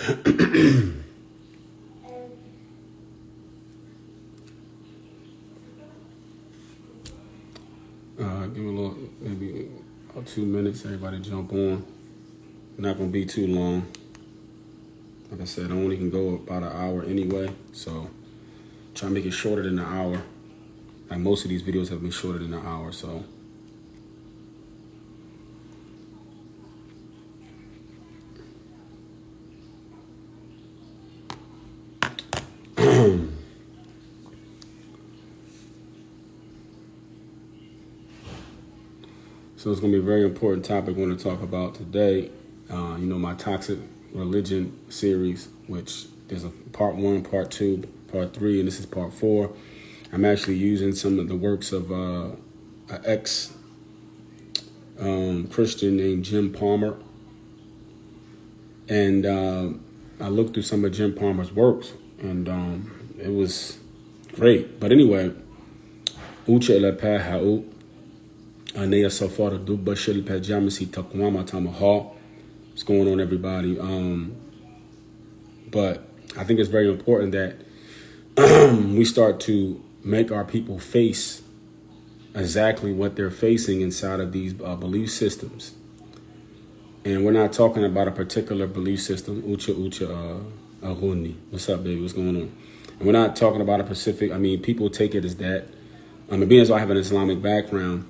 Give me a little, maybe about 2 minutes. Everybody jump on. Not gonna be too long. Like I said, I only can go about an hour anyway, so try to make it shorter than an hour. Like most of these videos have been shorter than an hour, so. So it's going to be a very important topic we're going to talk about today. My Toxic Religion series, which there's a part 1, part 2, part 3, and this is part 4. I'm actually using some of the works of an ex-Christian named Jim Palmer. And I looked through some of Jim Palmer's works, and it was great. But anyway, what's going on, everybody? But I think it's very important that we start to make our people face exactly what they're facing inside of these belief systems. And we're not talking about a particular belief system. Aguni. What's up, baby? What's going on? And we're not talking about a specific, people take it as that. Being as I have an Islamic background,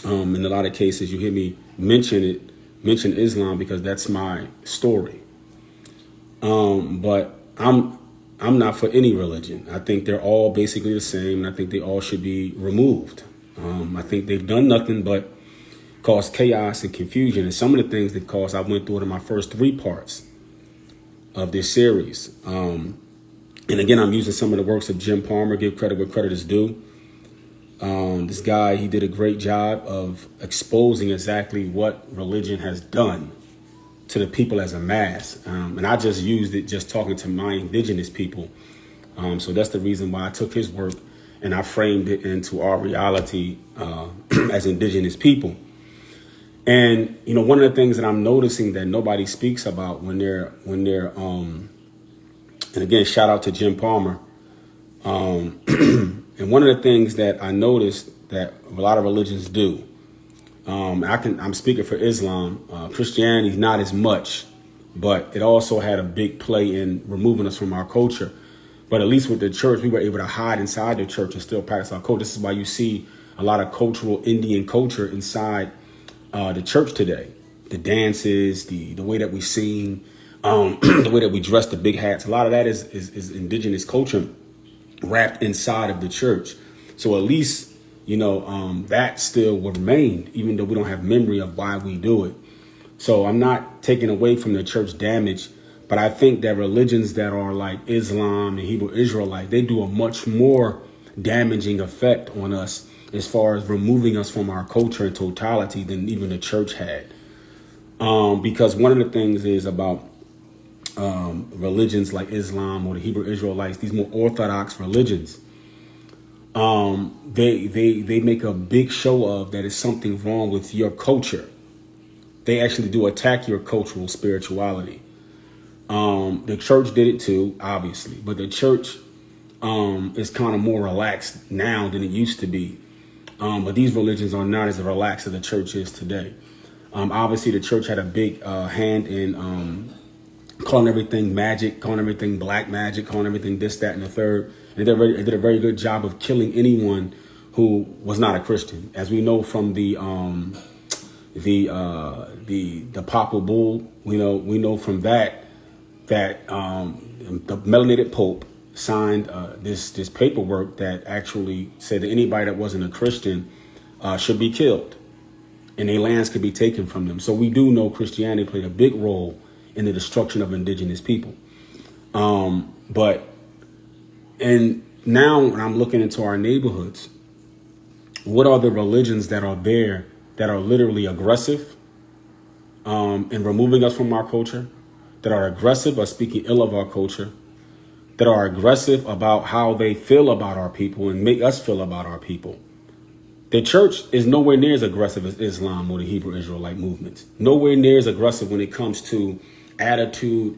in a lot of cases, you hear me mention Islam because that's my story. But I'm not for any religion. I think they're all basically the same, and I think they all should be removed. I think they've done nothing but cause chaos and confusion. And some of the things that caused, I went through it in my first 3 parts of this series. And again, I'm using some of the works of Jim Palmer. Give credit where credit is due. This guy, he did a great job of exposing exactly what religion has done to the people as a mass. And I just used it just talking to my indigenous people. So that's the reason why I took his work and I framed it into our reality as indigenous people. And, one of the things that I'm noticing that nobody speaks about when they're and again, shout out to Jim Palmer. And one of the things that I noticed that a lot of religions do, I'm speaking for Islam, Christianity not as much, but it also had a big play in removing us from our culture. But at least with the church, we were able to hide inside the church and still practice our culture. This is why you see a lot of cultural Indian culture inside the church today. The dances, the way that we sing, the way that we dress, the big hats. A lot of that is indigenous culture wrapped inside of the church. So at least, that still will remain, even though we don't have memory of why we do it. So I'm not taking away from the church damage, but I think that religions that are like Islam and Hebrew Israelite, they do a much more damaging effect on us as far as removing us from our culture in totality than even the church had. Because one of the things is about religions like Islam or the Hebrew Israelites, these more orthodox religions, they make a big show of that is something wrong with your culture. They actually do attack your cultural spirituality. The church did it too, obviously, but the church is kind of more relaxed now than it used to be. But these religions are not as relaxed as the church is today. Obviously, the church had a big hand in calling everything magic, calling everything black magic, calling everything this, that, and the third. And they did a very good job of killing anyone who was not a Christian. As we know from the Papal Bull, we know from that the melanated Pope signed this paperwork that actually said that anybody that wasn't a Christian should be killed, and their lands could be taken from them. So we do know Christianity played a big role in the destruction of indigenous people. And now when I'm looking into our neighborhoods, what are the religions that are there that are literally aggressive in removing us from our culture, that are aggressive or speaking ill of our culture, that are aggressive about how they feel about our people and make us feel about our people? The church is nowhere near as aggressive as Islam or the Hebrew Israelite movements. Nowhere near as aggressive when it comes to attitude,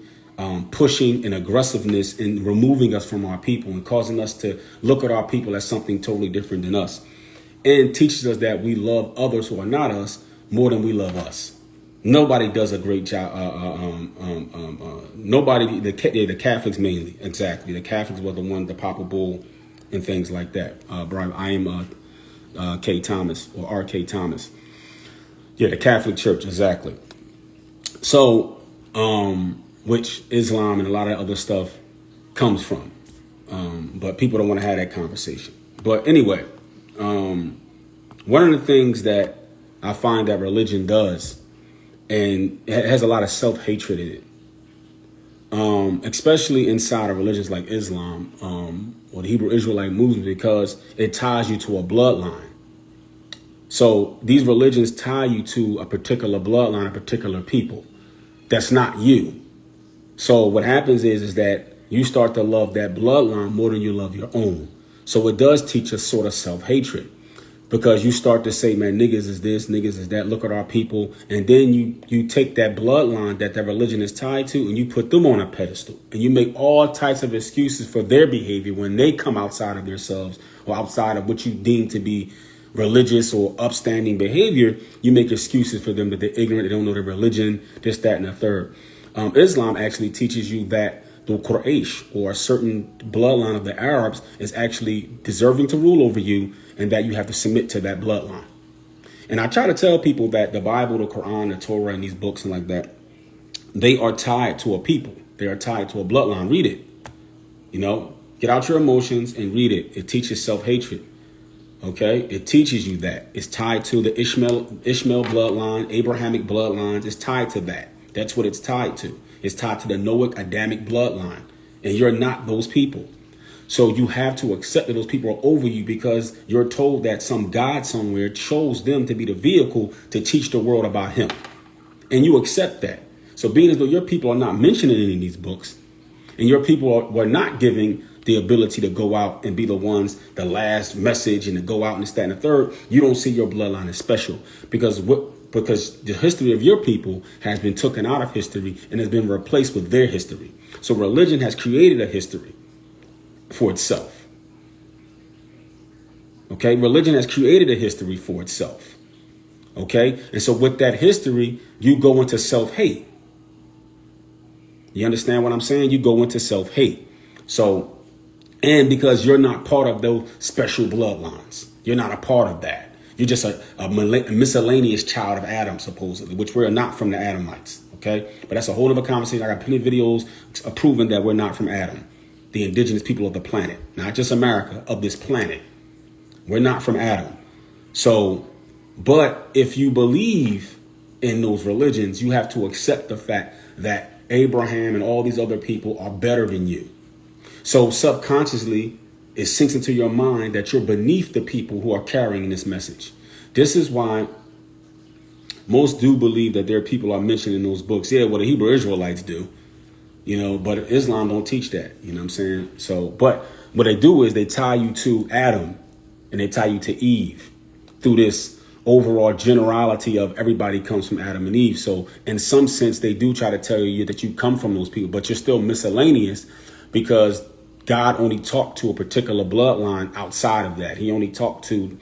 pushing and aggressiveness in removing us from our people and causing us to look at our people as something totally different than us, and teaches us that we love others who are not us more than we love us. Nobody does a great job. Nobody, the Catholics mainly, exactly. The Catholics were the ones, the Papa Bull and things like that. I am K. Thomas or R.K. Thomas. Yeah, the Catholic Church, exactly. So, which Islam and a lot of other stuff comes from. But people don't want to have that conversation. But anyway, one of the things that I find that religion does, and it has a lot of self-hatred in it, especially inside of religions like Islam or the Hebrew Israelite movement, because it ties you to a bloodline. So these religions tie you to a particular bloodline, a particular people. That's not you. So what happens is that you start to love that bloodline more than you love your own. So it does teach us sort of self-hatred, because you start to say, man, niggas is this, niggas is that, look at our people. And then you take that bloodline that religion is tied to and you put them on a pedestal, and you make all types of excuses for their behavior when they come outside of themselves or outside of what you deem to be religious or upstanding behavior. You make excuses for them that they're ignorant, they don't know their religion, this, that, and the third. Islam actually teaches you that the Quraysh, or a certain bloodline of the Arabs, is actually deserving to rule over you, and that you have to submit to that bloodline. And I try to tell people that the Bible, the Quran, the Torah, and these books and like that, they are tied to a people. They are tied to a bloodline. Read it. Get out your emotions and read it. It teaches self-hatred. Okay, it teaches you that it's tied to the Ishmael bloodline, Abrahamic bloodlines. It's tied to that. That's what it's tied to. It's tied to the Noahic Adamic bloodline, and you're not those people. So you have to accept that those people are over you, because you're told that some God somewhere chose them to be the vehicle to teach the world about him, and you accept that. So being as though your people are not mentioned in any of these books, and your people were not giving the ability to go out and be the ones, the last message, and to go out and this, that, and the third, you don't see your bloodline as special, because the history of your people has been taken out of history and has been replaced with their history. So religion has created a history for itself. Okay, religion has created a history for itself. Okay, and so with that history, you go into self-hate. You understand what I'm saying? You go into self-hate. So, and because you're not part of those special bloodlines, you're not a part of that. You're just a miscellaneous child of Adam, supposedly, which we're not from the Adamites. Okay, but that's a whole other conversation. I got plenty of videos proving that we're not from Adam, the indigenous people of the planet, not just America, of this planet. We're not from Adam. So, but if you believe in those religions, you have to accept the fact that Abraham and all these other people are better than you. So subconsciously, it sinks into your mind that you're beneath the people who are carrying this message. This is why most do believe that their people are mentioned in those books. Yeah, well, the Hebrew Israelites do, but Islam don't teach that. You know what I'm saying? So, but what they do is they tie you to Adam and they tie you to Eve through this overall generality of everybody comes from Adam and Eve. So in some sense, they do try to tell you that you come from those people, but you're still miscellaneous, because God only talked to a particular bloodline outside of that. He only talked to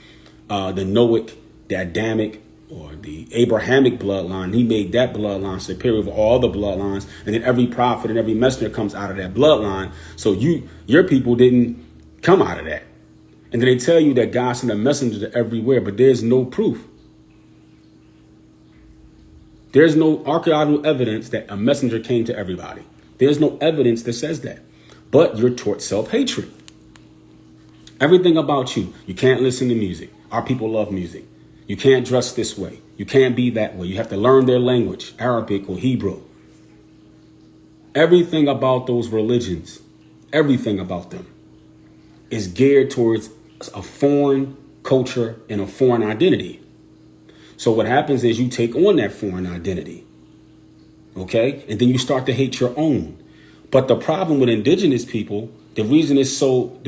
the Noahic, the Adamic, or the Abrahamic bloodline. He made that bloodline superior over all the bloodlines. And then every prophet and every messenger comes out of that bloodline. So your people didn't come out of that. And then they tell you that God sent a messenger to everywhere, but there's no proof. There's no archaeological evidence that a messenger came to everybody. There's no evidence that says that. But you're taught self-hatred. Everything about you. You can't listen to music. Our people love music. You can't dress this way. You can't be that way. You have to learn their language, Arabic or Hebrew. Everything about those religions, everything about them is geared towards a foreign culture and a foreign identity. So what happens is you take on that foreign identity. Okay? And then you start to hate your own. But the problem with indigenous people, the reason it's so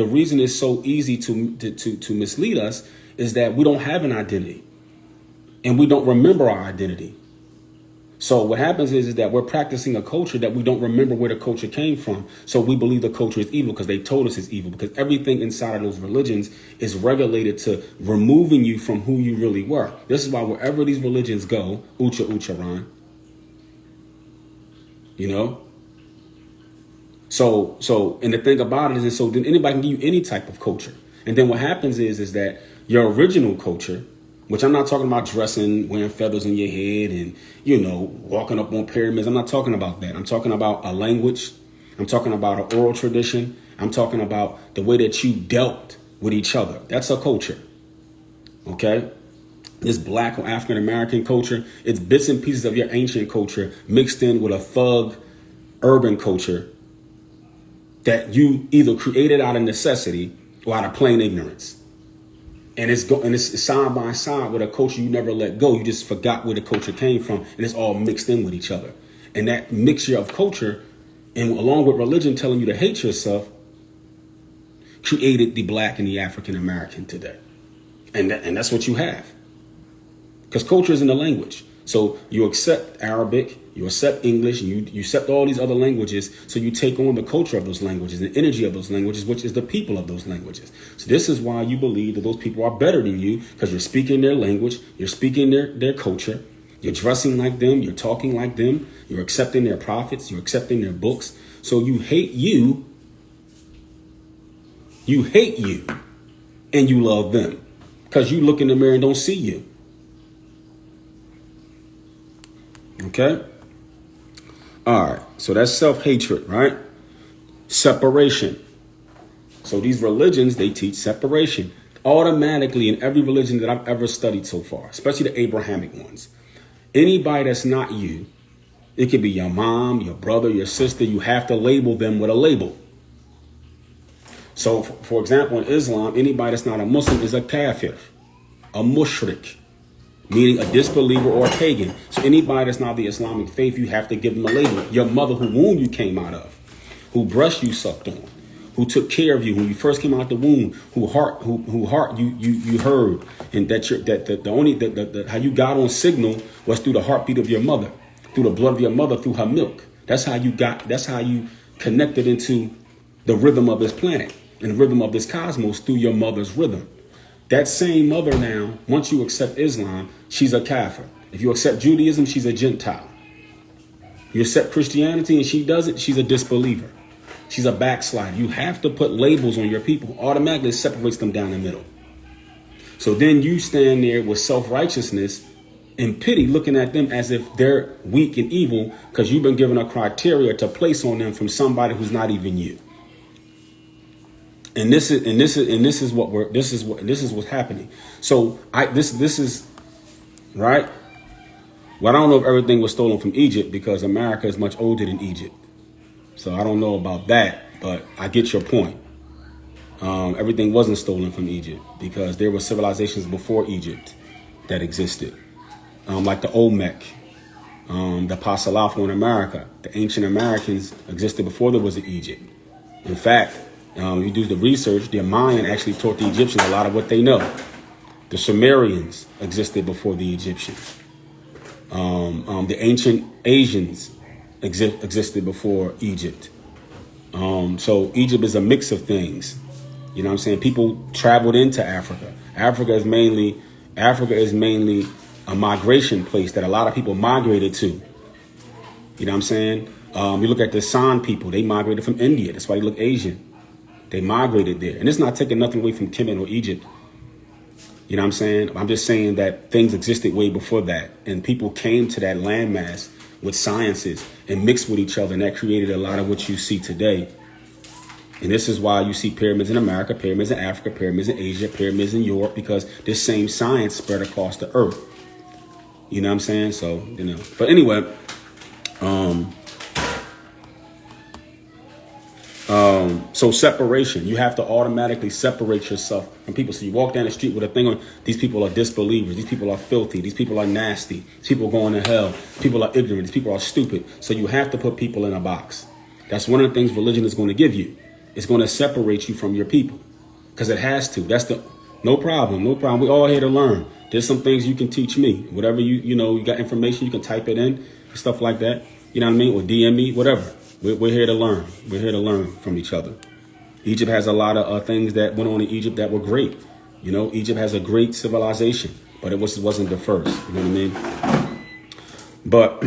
easy to mislead us is that we don't have an identity, and we don't remember our identity. So what happens is that we're practicing a culture that we don't remember where the culture came from. So we believe the culture is evil because they told us it's evil, because everything inside of those religions is regulated to removing you from who you really were. This is why wherever these religions go, Ucha Ucha Ron, you know? So, and the thing about it is, so then anybody can give you any type of culture. And then what happens is that your original culture, which I'm not talking about dressing, wearing feathers in your head and, walking up on pyramids. I'm not talking about that. I'm talking about a language. I'm talking about an oral tradition. I'm talking about the way that you dealt with each other. That's a culture. Okay? This black or African American culture, it's bits and pieces of your ancient culture mixed in with a thug urban culture that you either created out of necessity or out of plain ignorance. And it's side by side with a culture you never let go. You just forgot where the culture came from, and it's all mixed in with each other. And that mixture of culture, and along with religion telling you to hate yourself, created the black and the African American today. And that's what you have. Because culture isn't a language. So you accept Arabic, you accept English, and you accept all these other languages. So you take on the culture of those languages, the energy of those languages, which is the people of those languages. So this is why you believe that those people are better than you, because you're speaking their language, you're speaking their culture, you're dressing like them, you're talking like them, you're accepting their prophets, you're accepting their books. So you hate you, and you love them, because you look in the mirror and don't see you. Okay. All right. So that's self-hatred, right? Separation. So these religions, they teach separation automatically in every religion that I've ever studied so far, especially the Abrahamic ones. Anybody that's not you, it could be your mom, your brother, your sister. You have to label them with a label. So, for example, in Islam, anybody that's not a Muslim is a kafir, a mushrik, meaning a disbeliever or a pagan. So anybody that's not the Islamic faith, you have to give them a label. Your mother, who womb you came out of, who breast you sucked on, who took care of you when you first came out the womb, who heart you heard, and that how you got on signal was through the heartbeat of your mother, through the blood of your mother, through her milk. That's how you connected into the rhythm of this planet and the rhythm of this cosmos through your mother's rhythm. That same mother now, once you accept Islam, she's a kafir. If you accept Judaism, she's a Gentile. You accept Christianity and she doesn't, she's a disbeliever. She's a backslider. You have to put labels on your people. Automatically separates them down the middle. So then you stand there with self-righteousness and pity, looking at them as if they're weak and evil because you've been given a criteria to place on them from somebody who's not even you. And this is what's happening. So this is right. Well, I don't know if everything was stolen from Egypt, because America is much older than Egypt. So I don't know about that, but I get your point. Everything wasn't stolen from Egypt, because there were civilizations before Egypt that existed, like the Olmec, the Pasalafo in America. The ancient Americans existed before there was an Egypt. In fact, you do the research, the Mayan actually taught the Egyptians a lot of what they know. The Sumerians existed before the Egyptians. The ancient Asians existed before Egypt. So Egypt is a mix of things. You know what I'm saying? People traveled into Africa. Africa is mainly a migration place that a lot of people migrated to. You know what I'm saying? You look at the San people, they migrated from India. That's why they look Asian. They migrated there. And it's not taking nothing away from Kemet or Egypt. You know what I'm saying? I'm just saying that things existed way before that. And people came to that landmass with sciences and mixed with each other. And that created a lot of what you see today. And this is why you see pyramids in America, pyramids in Africa, pyramids in Asia, pyramids in Europe, because this same science spread across the earth. You know what I'm saying? So, but anyway, so separation, you have to automatically separate yourself from people. So you walk down the street with a thing on, these people are disbelievers. These people are filthy. These people are nasty. These people are going to hell. People are ignorant. These people are stupid. So you have to put people in a box. That's one of the things religion is going to give you. It's going to separate you from your people, because it has to. No problem. We all here to learn. There's some things you can teach me. Whatever you got information, you can type it in. stuff like that. You know what I mean? Or DM me, whatever. We're here to learn. We're here to learn from each other. Egypt has a lot of things that went on in Egypt that were great. You know, Egypt has a great civilization, but it wasn't the first. You know what I mean? But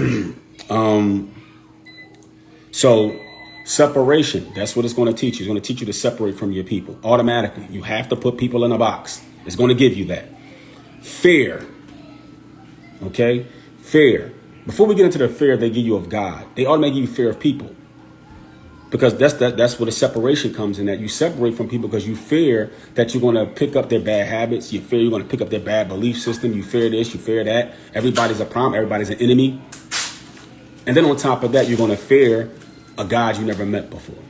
so separation, that's what it's going to teach you. It's going to teach you to separate from your people automatically. You have to put people in a box. It's going to give you that. Fear. Okay? Fear. Before we get into the fear they give you of God, they automatically give you fear of people. Because that's where the separation comes in, that you separate from people because you fear that you're going to pick up their bad habits. You fear you're going to pick up their bad belief system. You fear this, you fear that. Everybody's a problem. Everybody's an enemy. And then on top of that, you're going to fear a God you never met before.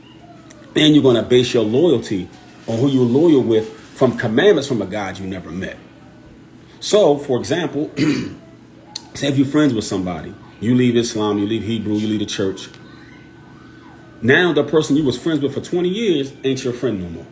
And you're going to base your loyalty on who you're loyal with from commandments from a God you never met. So, for example, say if you're friends with somebody, you leave Islam, you leave Hebrew, you leave the church. Now the person you was friends with for 20 years ain't your friend no more.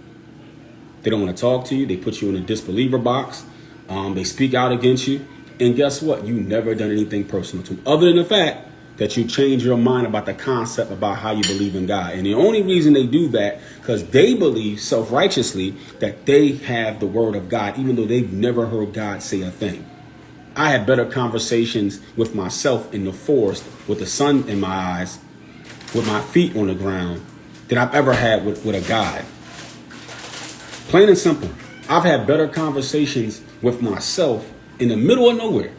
They don't want to talk to you. They put you in a disbeliever box. They speak out against you. And guess what? You never done anything personal to them, other than the fact that you change your mind about the concept about how you believe in God. And the only reason they do that, because they believe self-righteously that they have the word of God, even though they've never heard God say a thing. I had better conversations with myself in the forest with the sun in my eyes, with my feet on the ground, than I've ever had with a guide. Plain and simple. I've had better conversations with myself in the middle of nowhere,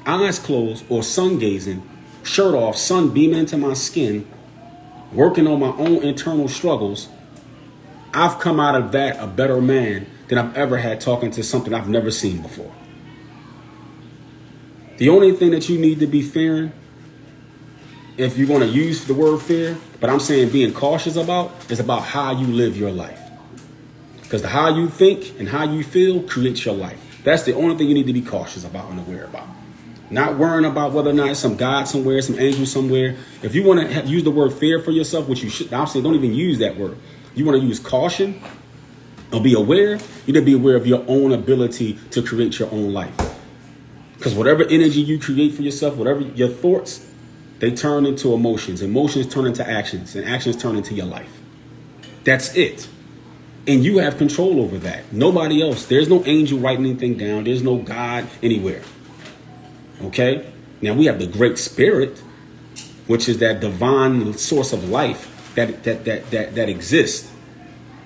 eyes closed or sun gazing, shirt off, sun beaming into my skin, working on my own internal struggles. I've come out of that a better man than I've ever had talking to something I've never seen before. The only thing that you need to be fearing, if you're going to use the word fear, but I'm saying being cautious about, is about how you live your life. Because the how you think and how you feel creates your life. That's the only thing you need to be cautious about and aware about. Not worrying about whether or not it's some God somewhere, some angel somewhere. If you want to use the word fear for yourself, which you should, I'm saying don't even use that word. You want to use caution or be aware. You need to be aware of your own ability to create your own life. Because whatever energy you create for yourself, whatever your thoughts, they turn into emotions. Emotions turn into actions, and actions turn into your life. That's it. And you have control over that. Nobody else. There's no angel writing anything down. There's no God anywhere. Okay? Now we have the Great Spirit, which is that divine source of life that exists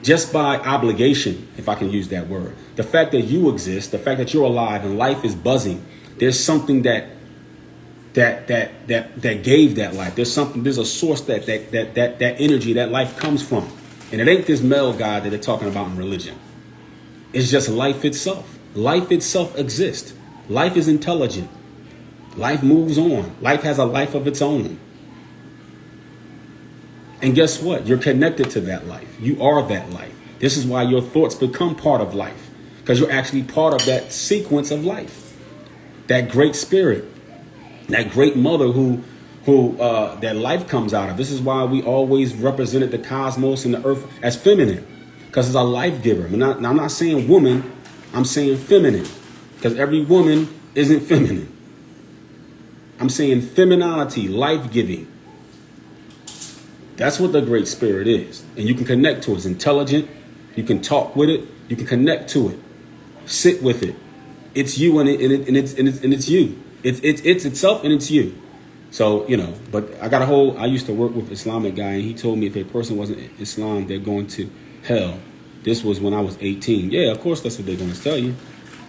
just by obligation, if I can use that word. The fact that you exist, the fact that you're alive and life is buzzing, there's something that gave that life. There's a source that energy, that life comes from. And it ain't this male God that they're talking about in religion. It's just life itself. Life itself exists. Life is intelligent. Life moves on. Life has a life of its own. And guess what? You're connected to that life. You are that life. This is why your thoughts become part of life, because you're actually part of that sequence of life. That great spirit, that great mother who that life comes out of. This is why we always represented the cosmos and the earth as feminine, because it's a life giver. I'm not saying woman, I'm saying feminine, because every woman isn't feminine. I'm saying femininity, life-giving. That's what the Great Spirit is. And you can connect to it. It's intelligent. You can talk with it. You can connect to it. Sit with it. It's you and it's you. It's itself and it's you. So, but I used to work with an Islamic guy, and he told me if a person wasn't Islam, they're going to hell. This was when I was 18. Yeah, of course that's what they're going to tell you.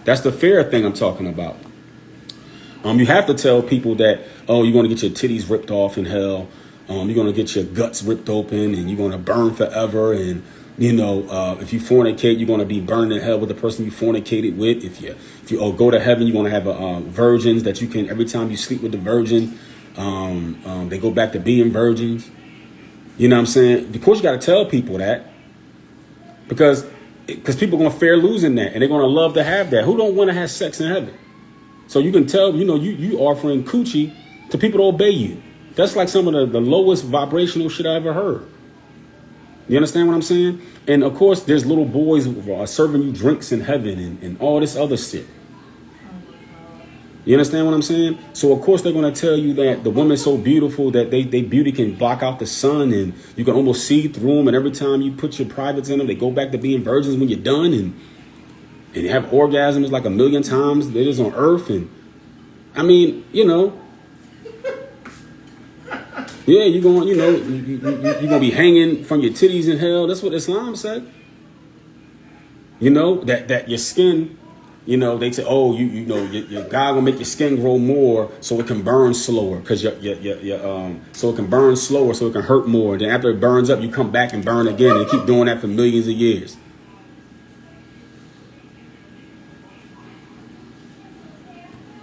That's the fair thing I'm talking about. You have to tell people that, you're going to get your titties ripped off in hell. You're going to get your guts ripped open, and you're going to burn forever. And, if you fornicate, you're going to be burned in hell with the person you fornicated with. If you go to heaven, you're going to have virgins that you can, every time you sleep with the virgin, they go back to being virgins. You know what I'm saying? Of course, you got to tell people that, because people are going to fear losing that, and they're going to love to have that. Who don't want to have sex in heaven? So you can tell, you offering coochie to people to obey you. That's like some of the lowest vibrational shit I ever heard. You understand what I'm saying? And of course, there's little boys serving you drinks in heaven and all this other shit. You understand what I'm saying? So of course they're going to tell you that the woman's so beautiful that they beauty can block out the sun and you can almost see through them. And every time you put your privates in them, they go back to being virgins when you're done, and you have orgasms like 1,000,000 times that is on earth. And I mean, you know, yeah, you're going, you know, you're going to be hanging from your titties in hell. That's what Islam said. You know, that your skin, you know, they say, oh, you know, your God will make your skin grow more so it can burn slower, because so it can burn slower, so it can hurt more. Then after it burns up, you come back and burn again, and keep doing that for millions of years.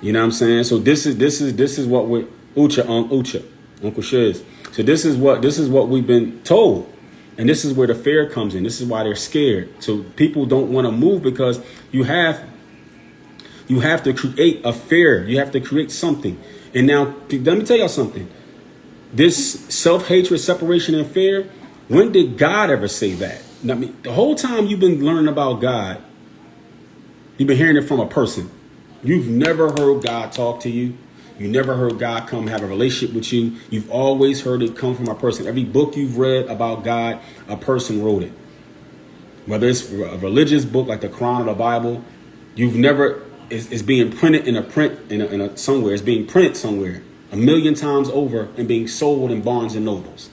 You know what I'm saying? So this is what we're Uncle Shiz. So this is what we've been told. And this is where the fear comes in. This is why they're scared. So people don't want to move, because you have to create a fear. You have to create something. And now, let me tell y'all something. This self-hatred, separation, and fear, when did God ever say that? I mean, the whole time you've been learning about God, you've been hearing it from a person. You've never heard God talk to you. You never heard God come have a relationship with you. You've always heard it come from a person. Every book you've read about God, a person wrote it. Whether it's a religious book like the Quran or the Bible, you've never, it's being printed in a print somewhere. It's being printed somewhere 1,000,000 times over and being sold in Barnes and Nobles.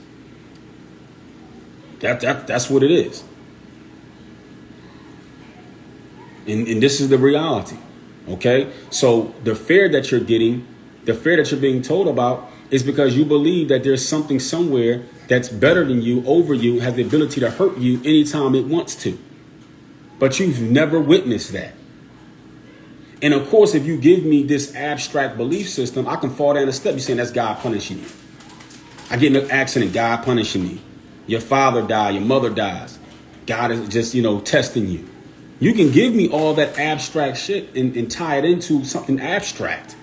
That's what it is. And this is the reality. Okay, so the fear that you're getting, the fear that you're being told about, is because you believe that there's something somewhere that's better than you, over you, has the ability to hurt you anytime it wants to. But you've never witnessed that. And of course, if you give me this abstract belief system, I can fall down a step. You're saying that's God punishing you. I get in an accident, God punishing me. Your father died, your mother dies. God is just, you know, testing you. You can give me all that abstract shit and tie it into something abstract.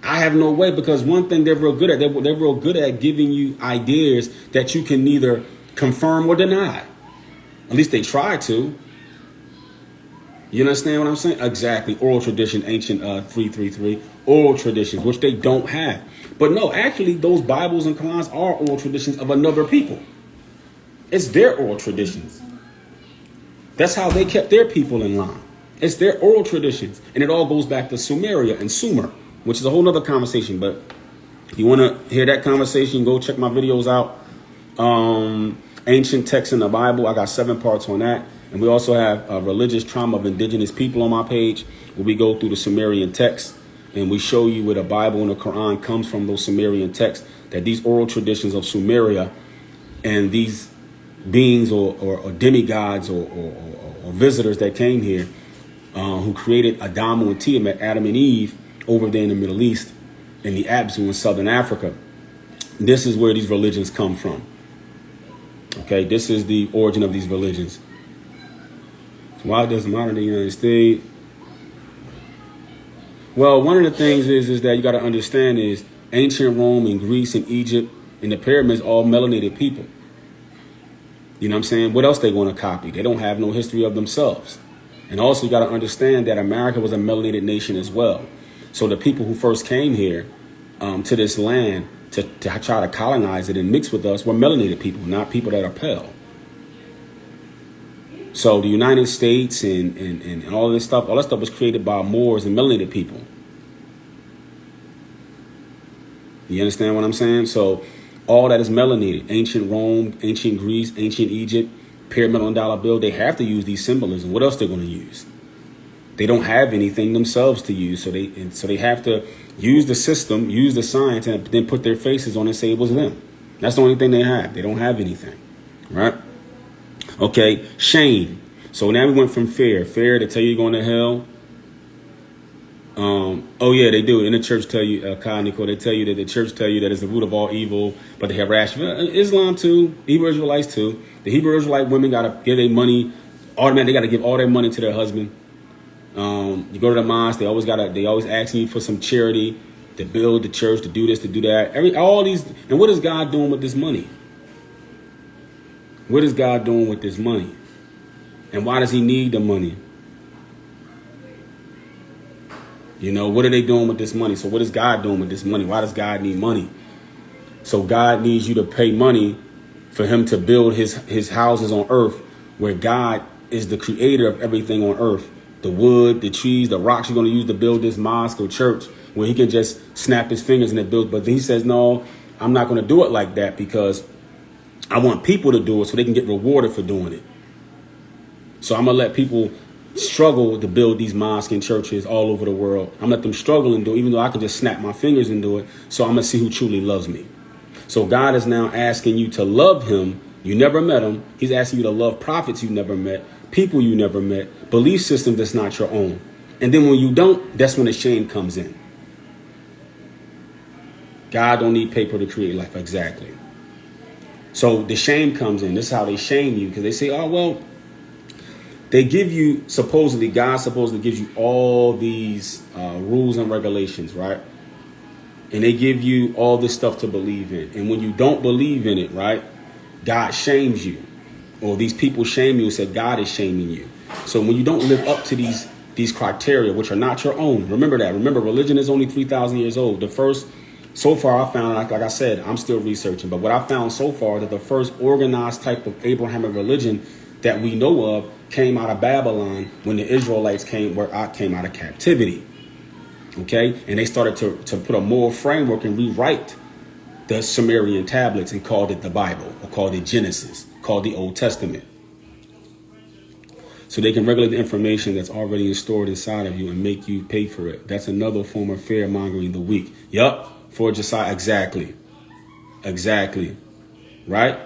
I have no way, because one thing they're real good at, they're real good at giving you ideas that you can neither confirm or deny. At least they try to. You understand what I'm saying? Exactly. Oral tradition, ancient 333, oral traditions, which they don't have. But no, actually, those Bibles and Qurans are oral traditions of another people. It's their oral traditions. That's how they kept their people in line. It's their oral traditions. And it all goes back to Sumeria and Sumer, which is a whole nother conversation. But if you want to hear that conversation, go check my videos out. Ancient texts in the Bible. I got 7 parts on that. And we also have religious trauma of indigenous people on my page, where we go through the Sumerian texts and we show you where the Bible and the Quran comes from, those Sumerian texts, that these oral traditions of Sumeria and these beings or demigods or visitors that came here, who created Adamu and Tiamat, Adam and Eve, over there in the Middle East, in the Abzu in Southern Africa. This is where these religions come from. Okay, this is the origin of these religions. So why does modern day United States? Well, one of the things is that you got to understand is ancient Rome and Greece and Egypt and the pyramids, all melanated people. You know what I'm saying? What else they want to copy? They don't have no history of themselves. And also you got to understand that America was a melanated nation as well. So the people who first came here to this land to try to colonize it and mix with us were melanated people, not people that are pale. So the United States and all this stuff, all that stuff was created by Moors and melanated people. You understand what I'm saying? So all that is melanated. Ancient Rome, ancient Greece, ancient Egypt, pyramid on dollar bill, they have to use these symbolism. What else they're going to use? They don't have anything themselves to use. So they have to use the system, use the science, and then put their faces on it and say it was them. That's the only thing they have. They don't have anything. Right? Okay. Shame. So now we went from fear to tell you you're going to hell. Oh yeah, they do. In the church tell you, Nico, they tell you that the church tell you that it's the root of all evil, but they have rational. Islam too, Hebrew Israelites too. The Hebrew Israelite women got to give their money, automatically they got to give all their money to their husband. You go to the mosque, they always asking you for some charity, to build the church, to do this, to do that. All these, and what is God doing with this money? What is God doing with this money? And why does he need the money? You know, what are they doing with this money? So what is God doing with this money? Why does God need money? So God needs you to pay money for him to build his houses on earth, where God is the creator of everything on earth. The wood, the trees, the rocks you're going to use to build this mosque or church, where he can just snap his fingers and it builds. But he says, no, I'm not going to do it like that, because I want people to do it so they can get rewarded for doing it. So I'm going to let people struggle to build these mosques and churches all over the world. I'm going to let them struggle and do it, even though I can just snap my fingers and do it. So I'm going to see who truly loves me. So God is now asking you to love him. You never met him. He's asking you to love prophets you never met, people you never met, belief system that's not your own. And then when you don't, that's when the shame comes in. God don't need paper to create life. Exactly. So the shame comes in. This is how they shame you, because they say, oh, well, they give you, supposedly, God supposedly gives you all these rules and regulations, right? And they give you all this stuff to believe in. And when you don't believe in it, right, God shames you. Or these people shame you and say God is shaming you. So when you don't live up to these criteria, which are not your own, remember that. Remember, religion is only 3,000 years old. The first, so far I found, like I said, I'm still researching, but what I found so far, that the first organized type of Abrahamic religion that we know of came out of Babylon, when the Israelites came out of captivity. Okay, and they started to put a moral framework and rewrite the Sumerian tablets and called it the Bible, or called it Genesis, called the Old Testament. So they can regulate the information that's already stored inside of you and make you pay for it. That's another form of fear mongering the weak. Yup, for Josiah, exactly, right.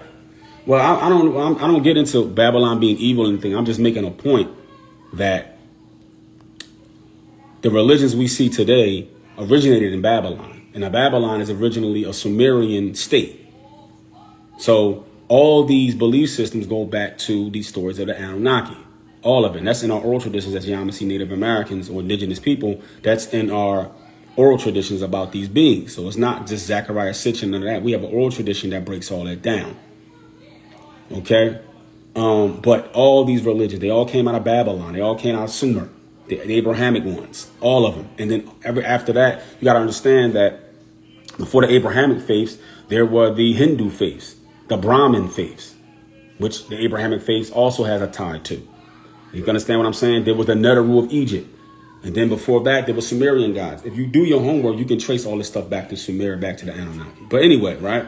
Well, I don't get into Babylon being evil or anything. I'm just making a point that the religions we see today originated in Babylon. And Babylon is originally a Sumerian state. So all these belief systems go back to these stories of the Anunnaki. All of it. And that's in our oral traditions as Yamasee Native Americans or indigenous people. That's in our oral traditions about these beings. So it's not just Zechariah Sitchin and that. We have an oral tradition that breaks all that down. Okay? But all these religions, they all came out of Babylon. They all came out of Sumer. The Abrahamic ones, all of them. And then after that, you got to understand that before the Abrahamic faiths, there were the Hindu faiths, the Brahmin faiths, which the Abrahamic faiths also has a tie to. You can understand what I'm saying? There was the Neteru of Egypt. And then before that, there were Sumerian gods. If you do your homework, you can trace all this stuff back to Sumer, back to the Anunnaki. But anyway, right?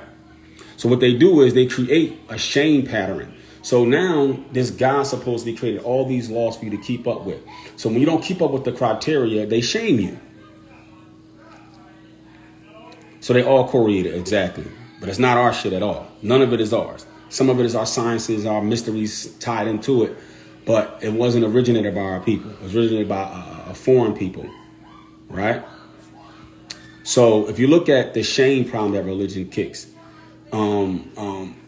So what they do is they create a shame pattern. So now this God supposedly created all these laws for you to keep up with. So when you don't keep up with the criteria, they shame you. So they all correlated, exactly. But it's not our shit at all. None of it is ours. Some of it is our sciences, our mysteries tied into it. But it wasn't originated by our people. It was originated by a foreign people, right? So if you look at the shame problem that religion kicks,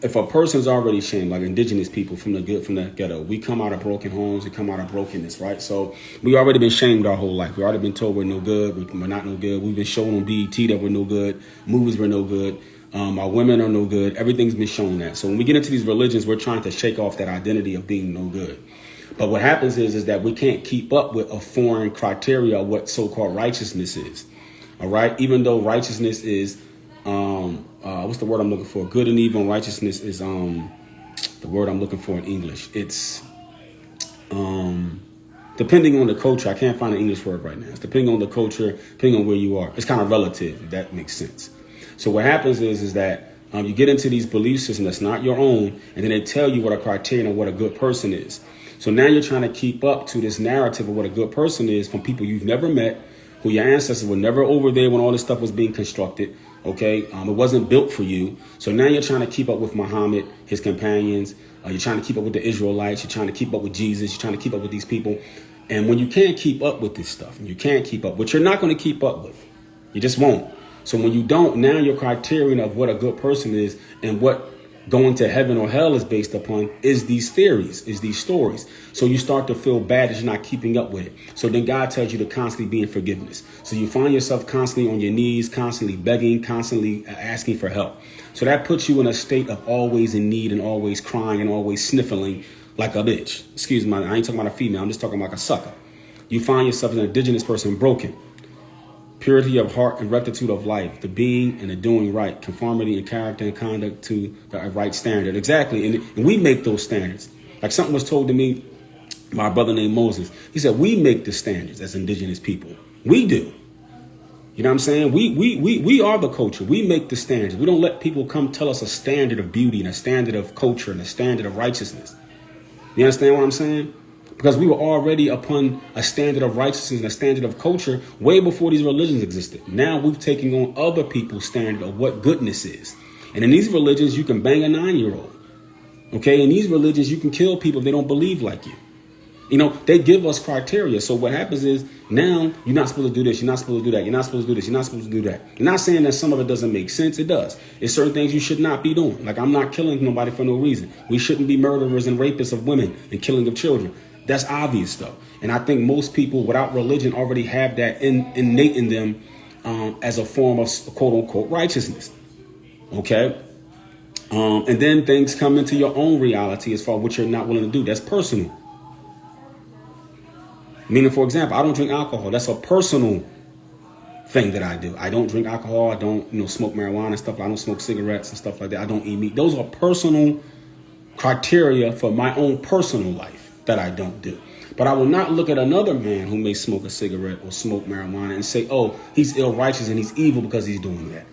if a person's already shamed, like indigenous people from the ghetto, we come out of broken homes, we come out of brokenness, right? So we already been shamed our whole life. We already been told we're no good, we're not no good. We've been shown on BET that we're no good, movies were no good, our women are no good. Everything's been shown that. So when we get into these religions, we're trying to shake off that identity of being no good. But what happens is that we can't keep up with a foreign criteria of what so-called righteousness is. All right, even though righteousness is what's the word I'm looking for? Good and evil and righteousness is the word I'm looking for in English. It's depending on the culture. I can't find an English word right now. It's depending on the culture, depending on where you are. It's kind of relative, if that makes sense. So what happens is that you get into these belief systems that's not your own, and then they tell you what a criterion of what a good person is. So now you're trying to keep up to this narrative of what a good person is from people you've never met, who your ancestors were never over there when all this stuff was being constructed. OK, it wasn't built for you. So now you're trying to keep up with Muhammad, his companions. You're trying to keep up with the Israelites. You're trying to keep up with Jesus. You're trying to keep up with these people. And when you can't keep up with this stuff, and you can't keep up, but you're not going to keep up with, you just won't. So when you don't, now your criterion of what a good person is and what going to heaven or hell is based upon is these theories, is these stories. So you start to feel bad that you're not keeping up with it. So then God tells you to constantly be in forgiveness. So you find yourself constantly on your knees, constantly begging, constantly asking for help. So that puts you in a state of always in need and always crying and always sniffling like a bitch. Excuse me, I ain't talking about a female. I'm just talking about a sucker. You find yourself as an indigenous person broken. purity of heart and rectitude of life, the being and the doing right, conformity in character and conduct to the right standard. Exactly. And we make those standards. Like something was told to me by a brother named Moses. He said, we make the standards as indigenous people. We do. You know what I'm saying? We are the culture. We make the standards. We don't let people come tell us a standard of beauty and a standard of culture and a standard of righteousness. You understand what I'm saying? Because we were already upon a standard of righteousness and a standard of culture way before these religions existed. Now we've taken on other people's standard of what goodness is. And in these religions, you can bang a 9-year-old. Okay? In these religions, you can kill people if they don't believe like you. You know, they give us criteria. So what happens is now you're not supposed to do this. You're not supposed to do that. You're not supposed to do this. You're not supposed to do that. I'm not saying that some of it doesn't make sense. It does. It's certain things you should not be doing. Like I'm not killing nobody for no reason. We shouldn't be murderers and rapists of women and killing of children. That's obvious, though. And I think most people without religion already have that innate in them as a form of quote unquote righteousness. OK, and then things come into your own reality as far as what you're not willing to do. That's personal. Meaning, for example, I don't drink alcohol. That's a personal thing that I do. I don't drink alcohol. I don't, smoke marijuana and stuff. I don't smoke cigarettes and stuff like that. I don't eat meat. Those are personal criteria for my own personal life that I don't do. But I will not look at another man who may smoke a cigarette or smoke marijuana and say, oh, he's ill righteous and he's evil because he's doing that.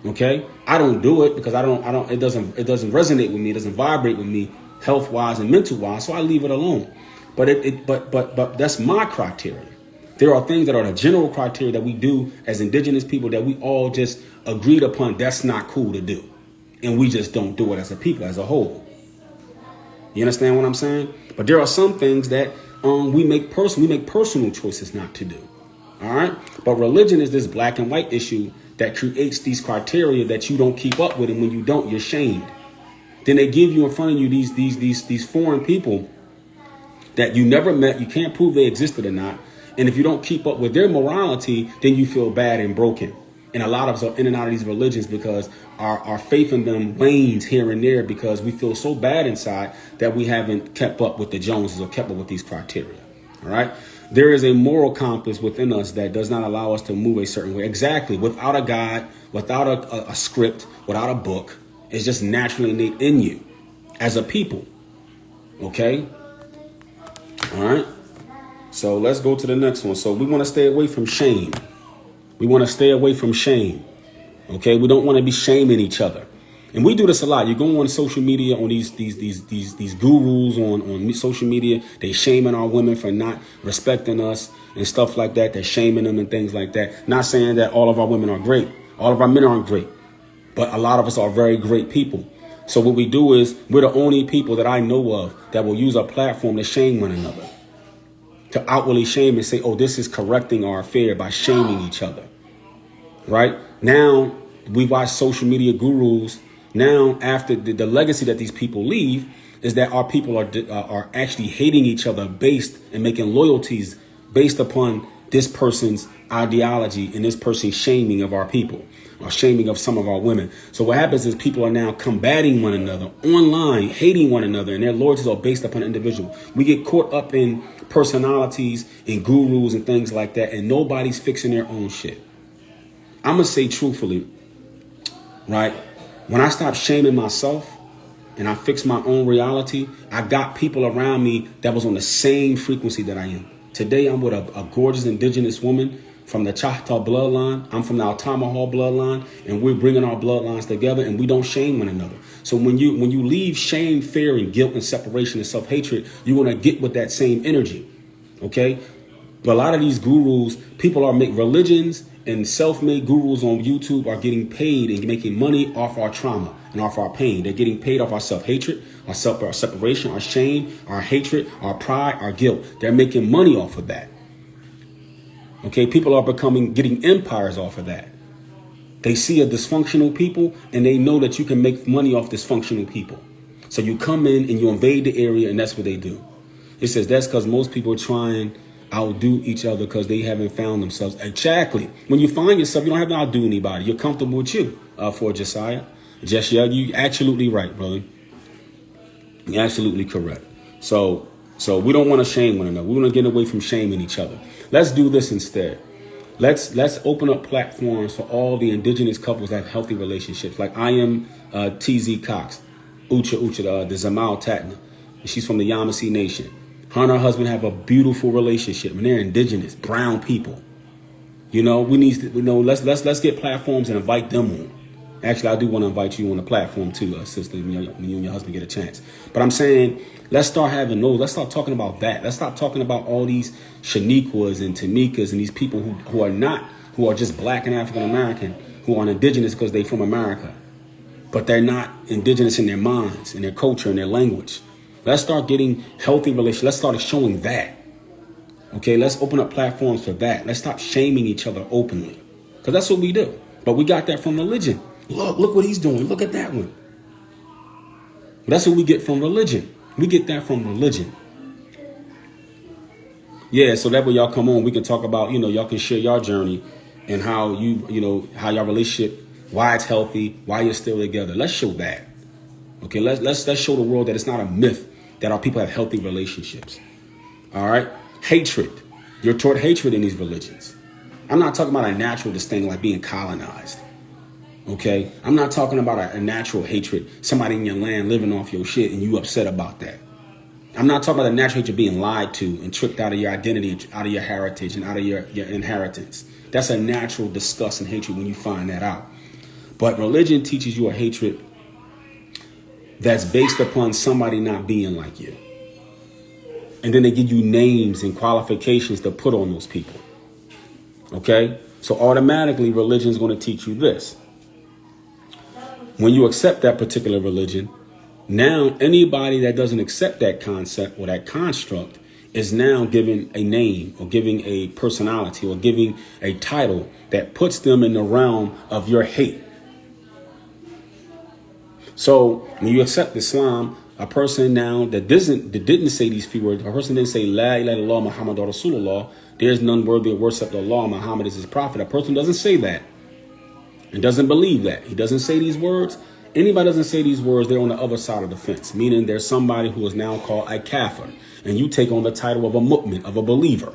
OK, I don't do it because it doesn't resonate with me. It doesn't vibrate with me health wise and mental wise. So I leave it alone. But that's my criteria. There are things that are the general criteria that we do as indigenous people that we all just agreed upon. That's not cool to do. And we just don't do it as a people, as a whole. You understand what I'm saying? But there are some things that we make personal choices not to do. All right. But religion is this black and white issue that creates these criteria that you don't keep up with. And when you don't, you're shamed. Then they give you in front of you these foreign people that you never met. You can't prove they existed or not. And if you don't keep up with their morality, then you feel bad and broken. And a lot of us are in and out of these religions because our faith in them wanes here and there because we feel so bad inside that we haven't kept up with the Joneses or kept up with these criteria. All right. There is a moral compass within us that does not allow us to move a certain way. Exactly. Without a God, without a script, without a book. It's just naturally innate in you as a people. OK. All right. So let's go to the next one. So we want to stay away from shame. We want to stay away from shame. OK, we don't want to be shaming each other. And we do this a lot. You go on social media on these gurus on social media. They shaming our women for not respecting us and stuff like that. They're shaming them and things like that. Not saying that all of our women are great. All of our men aren't great. But a lot of us are very great people. So what we do is we're the only people that I know of that will use a platform to shame one another. To outwardly shame and say, oh, this is correcting our affair by shaming each other. Right now, we watch social media gurus. Now, after the legacy that these people leave is that our people are actually hating each other based and making loyalties based upon this person's ideology and this person's shaming of our people or shaming of some of our women. So what happens is people are now combating one another online, hating one another, and their loyalties are based upon an individual. We get caught up in personalities and gurus and things like that, and nobody's fixing their own shit. I'm going to say truthfully, right? When I stop shaming myself and I fix my own reality, I got people around me that was on the same frequency that I am. Today, I'm with a gorgeous indigenous woman from the Chahta bloodline. I'm from the Altamaha bloodline, and we're bringing our bloodlines together, and we don't shame one another. So when you leave shame, fear, and guilt, and separation and self-hatred, you're going to get with that same energy. Okay? But a lot of these gurus, people are making religions and self-made gurus on YouTube are getting paid and making money off our trauma and off our pain. They're getting paid off our self-hatred, our separation, our shame, our hatred, our pride, our guilt. They're making money off of that. Okay, people are getting empires off of that. They see a dysfunctional people and they know that you can make money off dysfunctional people. So you come in and you invade the area, and that's what they do. It says that's because most people are trying outdo each other because they haven't found themselves. Exactly. When you find yourself, you don't have to outdo anybody. You're comfortable with you. For Josiah, you absolutely right, brother. You're absolutely correct. So we don't want to shame one another. We want to get away from shaming each other. Let's do this instead. Let's open up platforms for all the indigenous couples that have healthy relationships. Like I am TZ Cox, the Zamal Tatna. And she's from the Yamasee Nation. Her and her husband have a beautiful relationship, and they're indigenous, brown people. You know, we need to, let's get platforms and invite them on. Actually, I do want to invite you on the platform too, sister, when you and your husband get a chance. But I'm saying, let's start having those. Let's start talking about that. Let's stop talking about all these Shaniquas and Tamikas and these people who are just black and African American, who are indigenous because they're from America. But they're not indigenous in their minds, in their culture, in their language. Let's start getting healthy relations. Let's start showing that. Okay, let's open up platforms for that. Let's stop shaming each other openly. Because that's what we do. But we got that from religion. Look what he's doing. Look at that one. That's what we get from religion. We get that from religion. Yeah, so that way y'all come on, we can talk about, y'all can share your journey and how how your relationship, why it's healthy, why you're still together. Let's show that. Okay, let's show the world that it's not a myth that our people have healthy relationships. All right? Hatred. You're taught hatred in these religions. I'm not talking about a natural disdain like being colonized. Okay? I'm not talking about a natural hatred. Somebody in your land living off your shit and you upset about that. I'm not talking about a natural hatred being lied to and tricked out of your identity, out of your heritage, and out of your inheritance. That's a natural disgust and hatred when you find that out. But religion teaches you a hatred that's based upon somebody not being like you. And then they give you names and qualifications to put on those people. Okay? So automatically religion is going to teach you this. When you accept that particular religion, now anybody that doesn't accept that concept or that construct is now given a name or giving a personality or giving a title that puts them in the realm of your hate. So when you accept Islam, a person now that didn't say these few words, a person didn't say La ilaha illallah Muhammad Rasulullah, there's none worthy of worship but Allah, Muhammad is his prophet. A person doesn't say that and doesn't believe that. He doesn't say these words. Anybody doesn't say these words, they're on the other side of the fence, meaning there's somebody who is now called a kafir, and you take on the title of a mu'min, of a believer.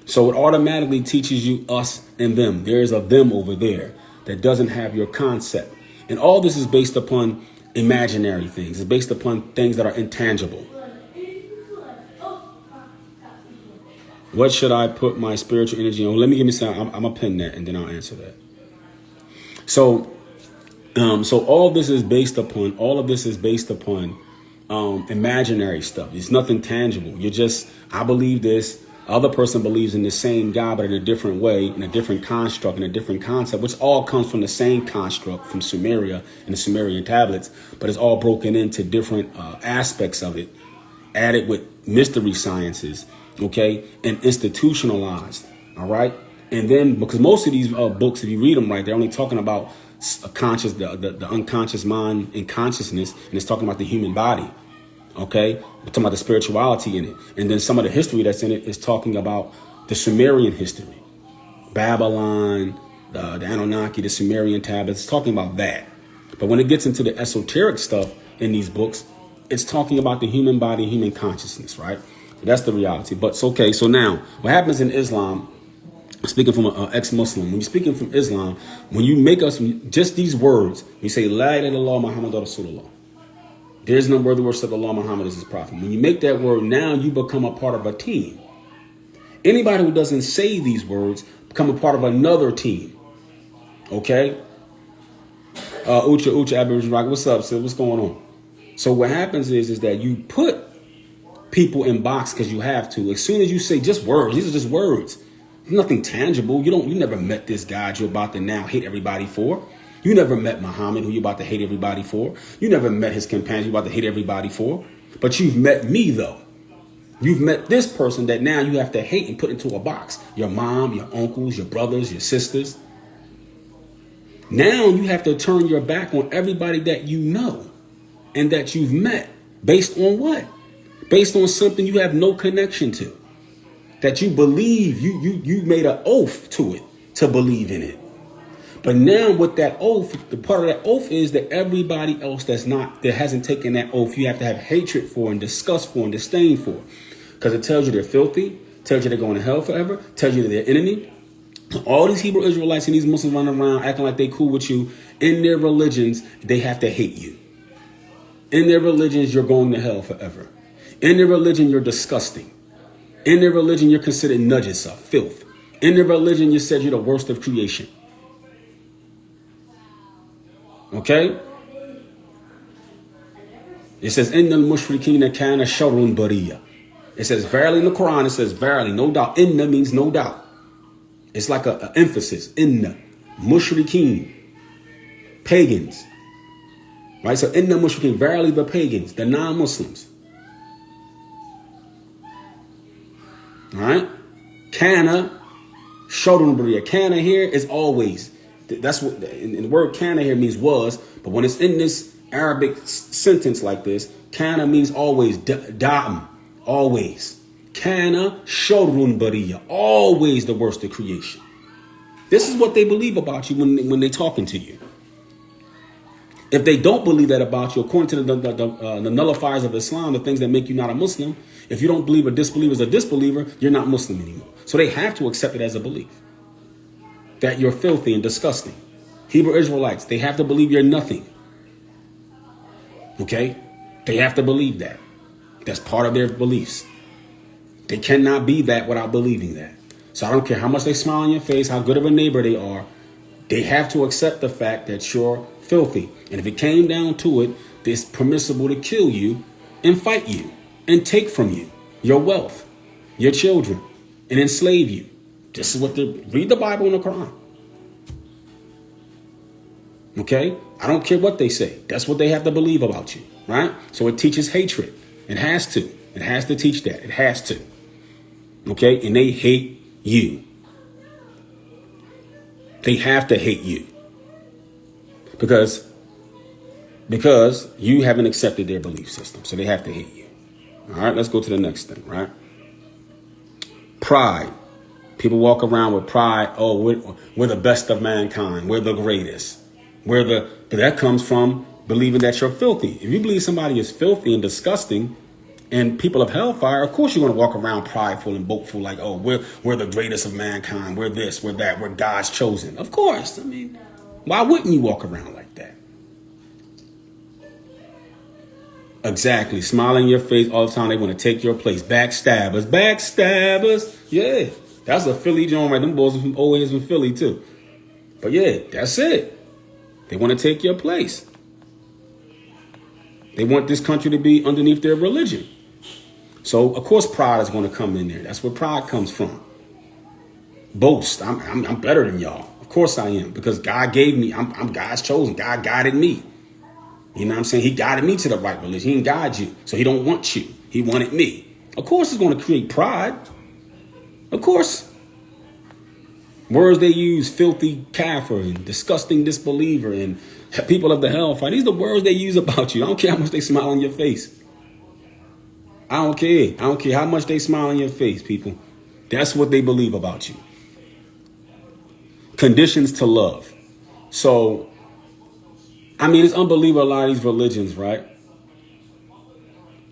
So it automatically teaches you us and them. There's a them over there that doesn't have your concept. And all this is based upon imaginary things. It's based upon things that are intangible. What should I put my spiritual energy on? Let me give me some. I'm gonna pin that and then I'll answer that. So all of this is based upon imaginary stuff. It's nothing tangible. I believe this. Other person believes in the same God, but in a different way, in a different construct, in a different concept, which all comes from the same construct from Sumeria and the Sumerian tablets, but it's all broken into different aspects of it, added with mystery sciences, okay, and institutionalized, all right? And then, because most of these books, if you read them right, they're only talking about the unconscious mind and consciousness, and it's talking about the human body. Okay, we're talking about the spirituality in it. And then some of the history that's in it is talking about the Sumerian history. Babylon, the Anunnaki, the Sumerian tablets, it's talking about that. But when it gets into the esoteric stuff in these books, it's talking about the human body, human consciousness, right? That's the reality. But it's okay. So now, what happens in Islam, speaking from an ex-Muslim, when you're speaking from Islam, when you make us just these words, you say, La ilaha illallah Muhammad Rasulullah. There's no worthy worship of Allah, Muhammad is his prophet. When you make that word, now you become a part of a team. Anybody who doesn't say these words become a part of another team. Okay? Ucha, Aboriginal Rock, what's up, sis? What's going on? So what happens is that you put people in box because you have to. As soon as you say just words, these are just words. Nothing tangible. You never met this God you're about to now hate everybody for. You never met Muhammad, who you're about to hate everybody for. You never met his companions you're about to hate everybody for. But you've met me, though. You've met this person that now you have to hate and put into a box. Your mom, your uncles, your brothers, your sisters. Now you have to turn your back on everybody that you know and that you've met. Based on what? Based on something you have no connection to. That you believe, you made an oath to it, to believe in it. But now with that oath, the part of that oath is that everybody else that hasn't taken that oath, you have to have hatred for and disgust for and disdain for. Because it tells you they're filthy, tells you they're going to hell forever, tells you that they're enemy, All these Hebrew Israelites and these Muslims running around acting like they cool with you. In their religions, they have to hate you. In their religions, you're going to hell forever. In their religion, you're disgusting. In their religion, you're considered najasa, filth. In their religion, you said you're the worst of creation. Okay? It says, Innal mushrikina kana sharrun bariya. It says, verily in the Quran, it says, verily, no doubt. Inna means no doubt. It's like an emphasis. Inna. Mushrikeen. Pagans. Right? So, inna mushrikeen, verily the pagans, the non-Muslims. All right? Kana sharrun bariya. Kana here is always. That's what in the word kana here means was, but when it's in this Arabic sentence like this, kana means always, da'am, always. Kana sharrun bariya, always the worst of creation. This is what they believe about you when they're talking to you. If they don't believe that about you, according to the nullifiers of Islam, the things that make you not a Muslim, if you don't believe a disbeliever is a disbeliever, you're not Muslim anymore. So they have to accept it as a belief that you're filthy and disgusting. Hebrew Israelites, they have to believe you're nothing. Okay? They have to believe that. That's part of their beliefs. They cannot be that without believing that. So I don't care how much they smile on your face, how good of a neighbor they are. They have to accept the fact that you're filthy. And if it came down to it, it's permissible to kill you and fight you and take from you your wealth, your children, and enslave you. This is what read the Bible and the Quran. Okay? I don't care what they say. That's what they have to believe about you, right? So it teaches hatred. It has to. It has to teach that. It has to. Okay? And they hate you. They have to hate you. Because you haven't accepted their belief system. So they have to hate you. All right? Let's go to the next thing, right? Pride. People walk around with pride. Oh, we're the best of mankind. We're the greatest. But that comes from believing that you're filthy. If you believe somebody is filthy and disgusting and people of hellfire, of course you're going to walk around prideful and boastful like, oh, we're the greatest of mankind. We're this, we're that, we're God's chosen. Of course. I mean, why wouldn't you walk around like that? Exactly. Smiling in your face all the time. They want to take your place. Backstabbers. Backstabbers. Yeah. That's a Philly joint, right? Them boys are always from Philly, too. But yeah, that's it. They want to take your place. They want this country to be underneath their religion. So, of course, pride is going to come in there. That's where pride comes from. Boast. I'm better than y'all. Of course I am. Because God gave me. I'm God's chosen. God guided me. You know what I'm saying? He guided me to the right religion. He didn't guide you. So he don't want you. He wanted me. Of course it's going to create pride. Of course. Words they use, filthy kafir and disgusting disbeliever and people of the hellfire. These are the words they use about you. I don't care how much they smile on your face. I don't care. I don't care how much they smile on your face, people. That's what they believe about you. Conditions to love. So, I mean, it's unbelievable a lot of these religions, right?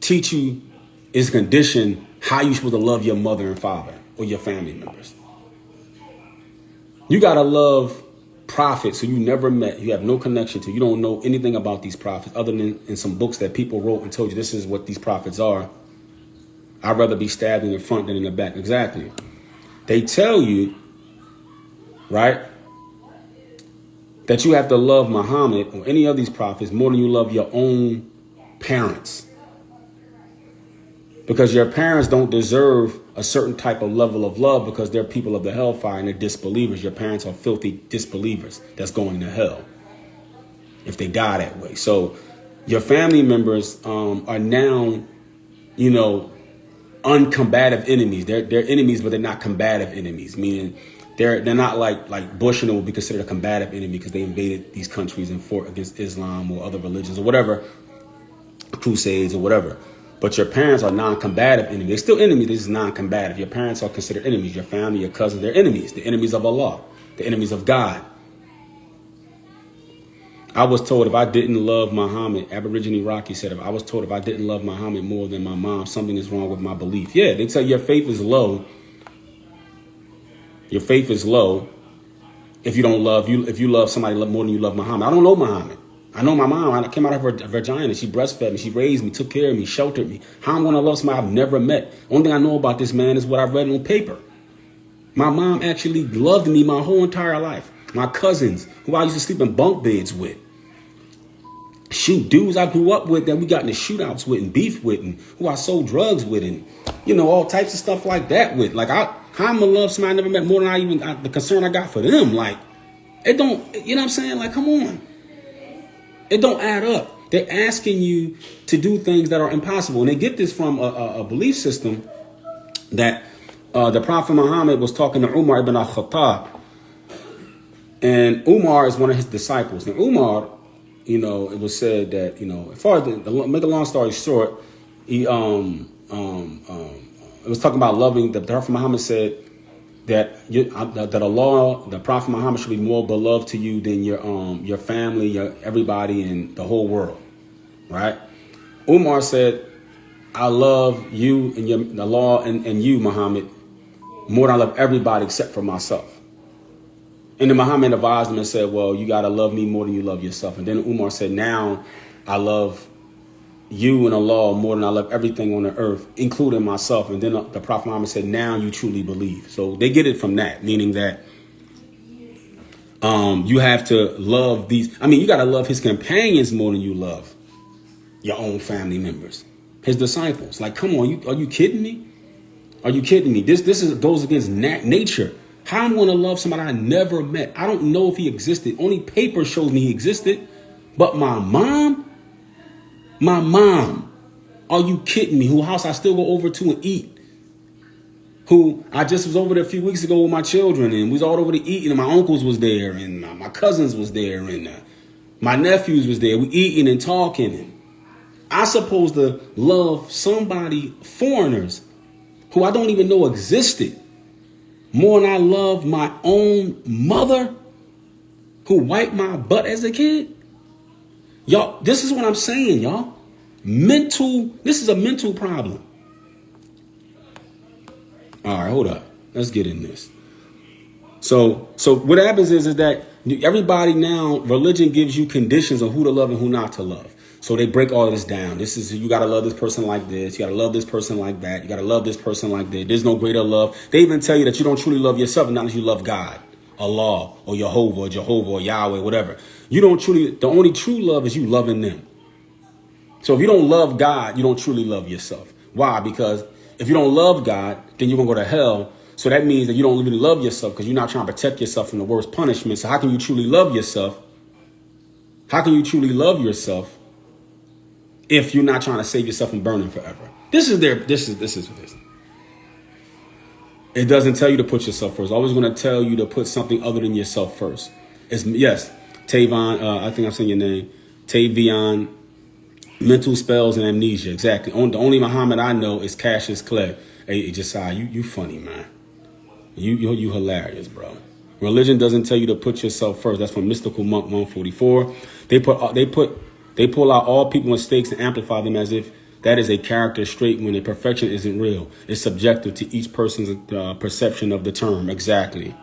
Teach you is condition how you're supposed to love your mother and father or your family members. You got to love prophets who you never met, you have no connection to. You don't know anything about these prophets other than in some books that people wrote and told you this is what these prophets are. I'd rather be stabbed in the front than in the back. Exactly. They tell you, right, that you have to love Muhammad or any of these prophets more than you love your own parents. Because your parents don't deserve a certain type of level of love because they're people of the hellfire and they're disbelievers. Your parents are filthy disbelievers that's going to hell if they die that way. So your family members are now, you know, uncombative enemies. They're enemies, but they're not combative enemies, meaning they're not like Bush and them would be considered a combative enemy because they invaded these countries and fought against Islam or other religions or whatever, crusades or whatever. But your parents are non-combative enemies. They're still enemies. This is non-combative. Your parents are considered enemies. Your family, your cousins, they're enemies. The enemies of Allah. The enemies of God. I was told if I didn't love Muhammad, Aborigine Rocky said, if I was told if I didn't love Muhammad more than my mom, something is wrong with my belief. Yeah, they tell your faith is low. your faith is low if you don't love you. If you love somebody more than you love Muhammad. I don't know Muhammad. I know my mom. I came out of her vagina. She breastfed me. She raised me, took care of me, sheltered me. How I'm going to love somebody I've never met? Only thing I know about this man is what I've read on paper. My mom actually loved me my whole entire life. My cousins, who I used to sleep in bunk beds with. Shoot, dudes I grew up with that we got into shootouts with and beef with, and who I sold drugs with, and all types of stuff like that with. Like how I'm gonna love somebody I never met more than the concern I got for them. Like it don't, you know what I'm saying? Like come on, it don't add up. They're asking you to do things that are impossible, and they get this from a belief system that the Prophet Muhammad was talking to Umar ibn al-Khattab, and Umar is one of his disciples. Now Umar, it was said that, as far as make a long story short, he it was talking about loving. The Prophet Muhammad said that Allah, the Prophet Muhammad, should be more beloved to you than your family, everybody in the whole world, right? Umar said, I love you and Allah and you, Muhammad, more than I love everybody except for myself. And then Muhammad advised him and said, well, you got to love me more than you love yourself. And then Umar said, now I love you and Allah more than I love everything on the earth, including myself. And then the Prophet Muhammad said, now you truly believe. So they get it from that, meaning that you have to love you got to love his companions more than you love your own family members, his disciples. Like, come on, are you kidding me? Are you kidding me? This goes against nature. How I'm going to love somebody I never met? I don't know if he existed. Only paper shows me he existed. But my mom, are you kidding me? Whose house I still go over to and eat. Who I just was over there a few weeks ago with my children, and we was all over to eat, and my uncles was there, and my cousins was there, and my nephews was there. We eating and talking. And I supposed to love somebody, foreigners, who I don't even know existed, more than I love my own mother who wiped my butt as a kid. Y'all, this is what I'm saying, y'all. This is a mental problem. All right, hold up. Let's get in this. So what happens is that everybody now, religion gives you conditions on who to love and who not to love. So they break all of this down. You got to love this person like this. You got to love this person like that. You got to love this person like that. There's no greater love. They even tell you that you don't truly love yourself unless you love God, Allah, or Jehovah, or Yahweh, whatever. The only true love is you loving them. So if you don't love God, you don't truly love yourself. Why? Because if you don't love God, then you're going to go to hell. So that means that you don't really love yourself because you're not trying to protect yourself from the worst punishment. So how can you truly love yourself? How can you truly love yourself if you're not trying to save yourself from burning forever? This is what it is. It doesn't tell you to put yourself first. It's always going to tell you to put something other than yourself first. Yes, Tavon, I think I'm saying your name. Tavion, mental spells and amnesia. Exactly. The only Muhammad I know is Cassius Clay. Hey, Josiah, you funny, man. You hilarious, bro. Religion doesn't tell you to put yourself first. That's from Mystical Monk 144. They pull out all people's mistakes and amplify them as if that is a character trait when a perfection isn't real. It's subjective to each person's perception of the term. Exactly.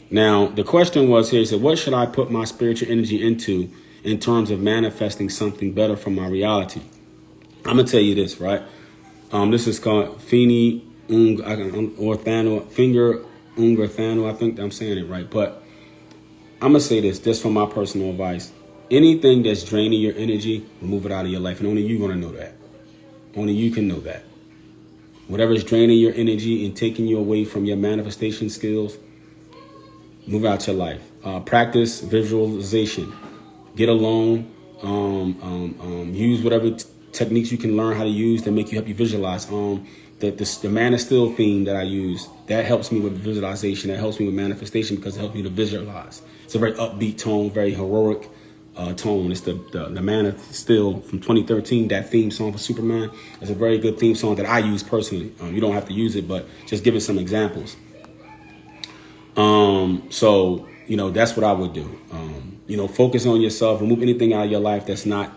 Now, the question was here, he said, what should I put my spiritual energy into in terms of manifesting something better from my reality? I'm going to tell you this, right? This is called Fini Orthano, Finger Ungerthano. I think I'm saying it right. But I'm going to say this, just from my personal advice. Anything that's draining your energy, remove it out of your life. And only you're going to know that. Only you can know that. Whatever's draining your energy and taking you away from your manifestation skills, move out your life. Practice visualization. Get alone. Use whatever techniques you can learn how to use that help you visualize. The Man is Still theme that I use, that helps me with visualization. That helps me with manifestation because it helps me to visualize. It's a very upbeat tone, very heroic tone. It's the Man is Still from 2013, that theme song for Superman. It's a very good theme song that I use personally. You don't have to use it, but just giving some examples. So, that's what I would do. Focus on yourself, remove anything out of your life that's not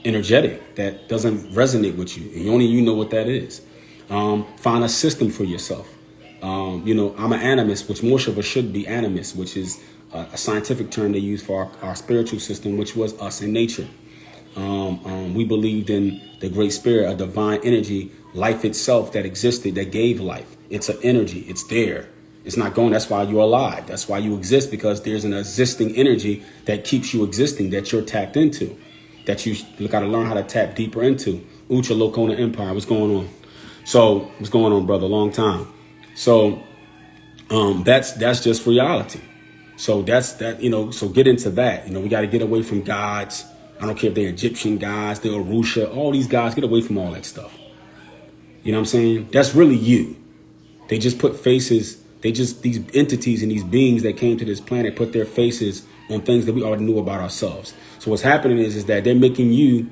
energetic, that doesn't resonate with you. And only you know what that is. Find a system for yourself. I'm an animist, which most of us should be animist, which is a scientific term they use for our spiritual system, which was us in nature. We believed in the great spirit, a divine energy, life itself that existed, that gave life. It's an energy. It's there. It's not going. That's why you're alive. That's why you exist, because there's an existing energy that keeps you existing, that you're tapped into, that you got to learn how to tap deeper into. Ucha Locona Empire. What's going on? So what's going on, brother? Long time. So that's just reality. So that's that, so get into that. We got to get away from gods. I don't care if they're Egyptian gods, they're Arusha, all these guys, get away from all that stuff. You know what I'm saying? That's really you. They just put faces. These entities and these beings that came to this planet put their faces on things that we already knew about ourselves. So what's happening is that they're making you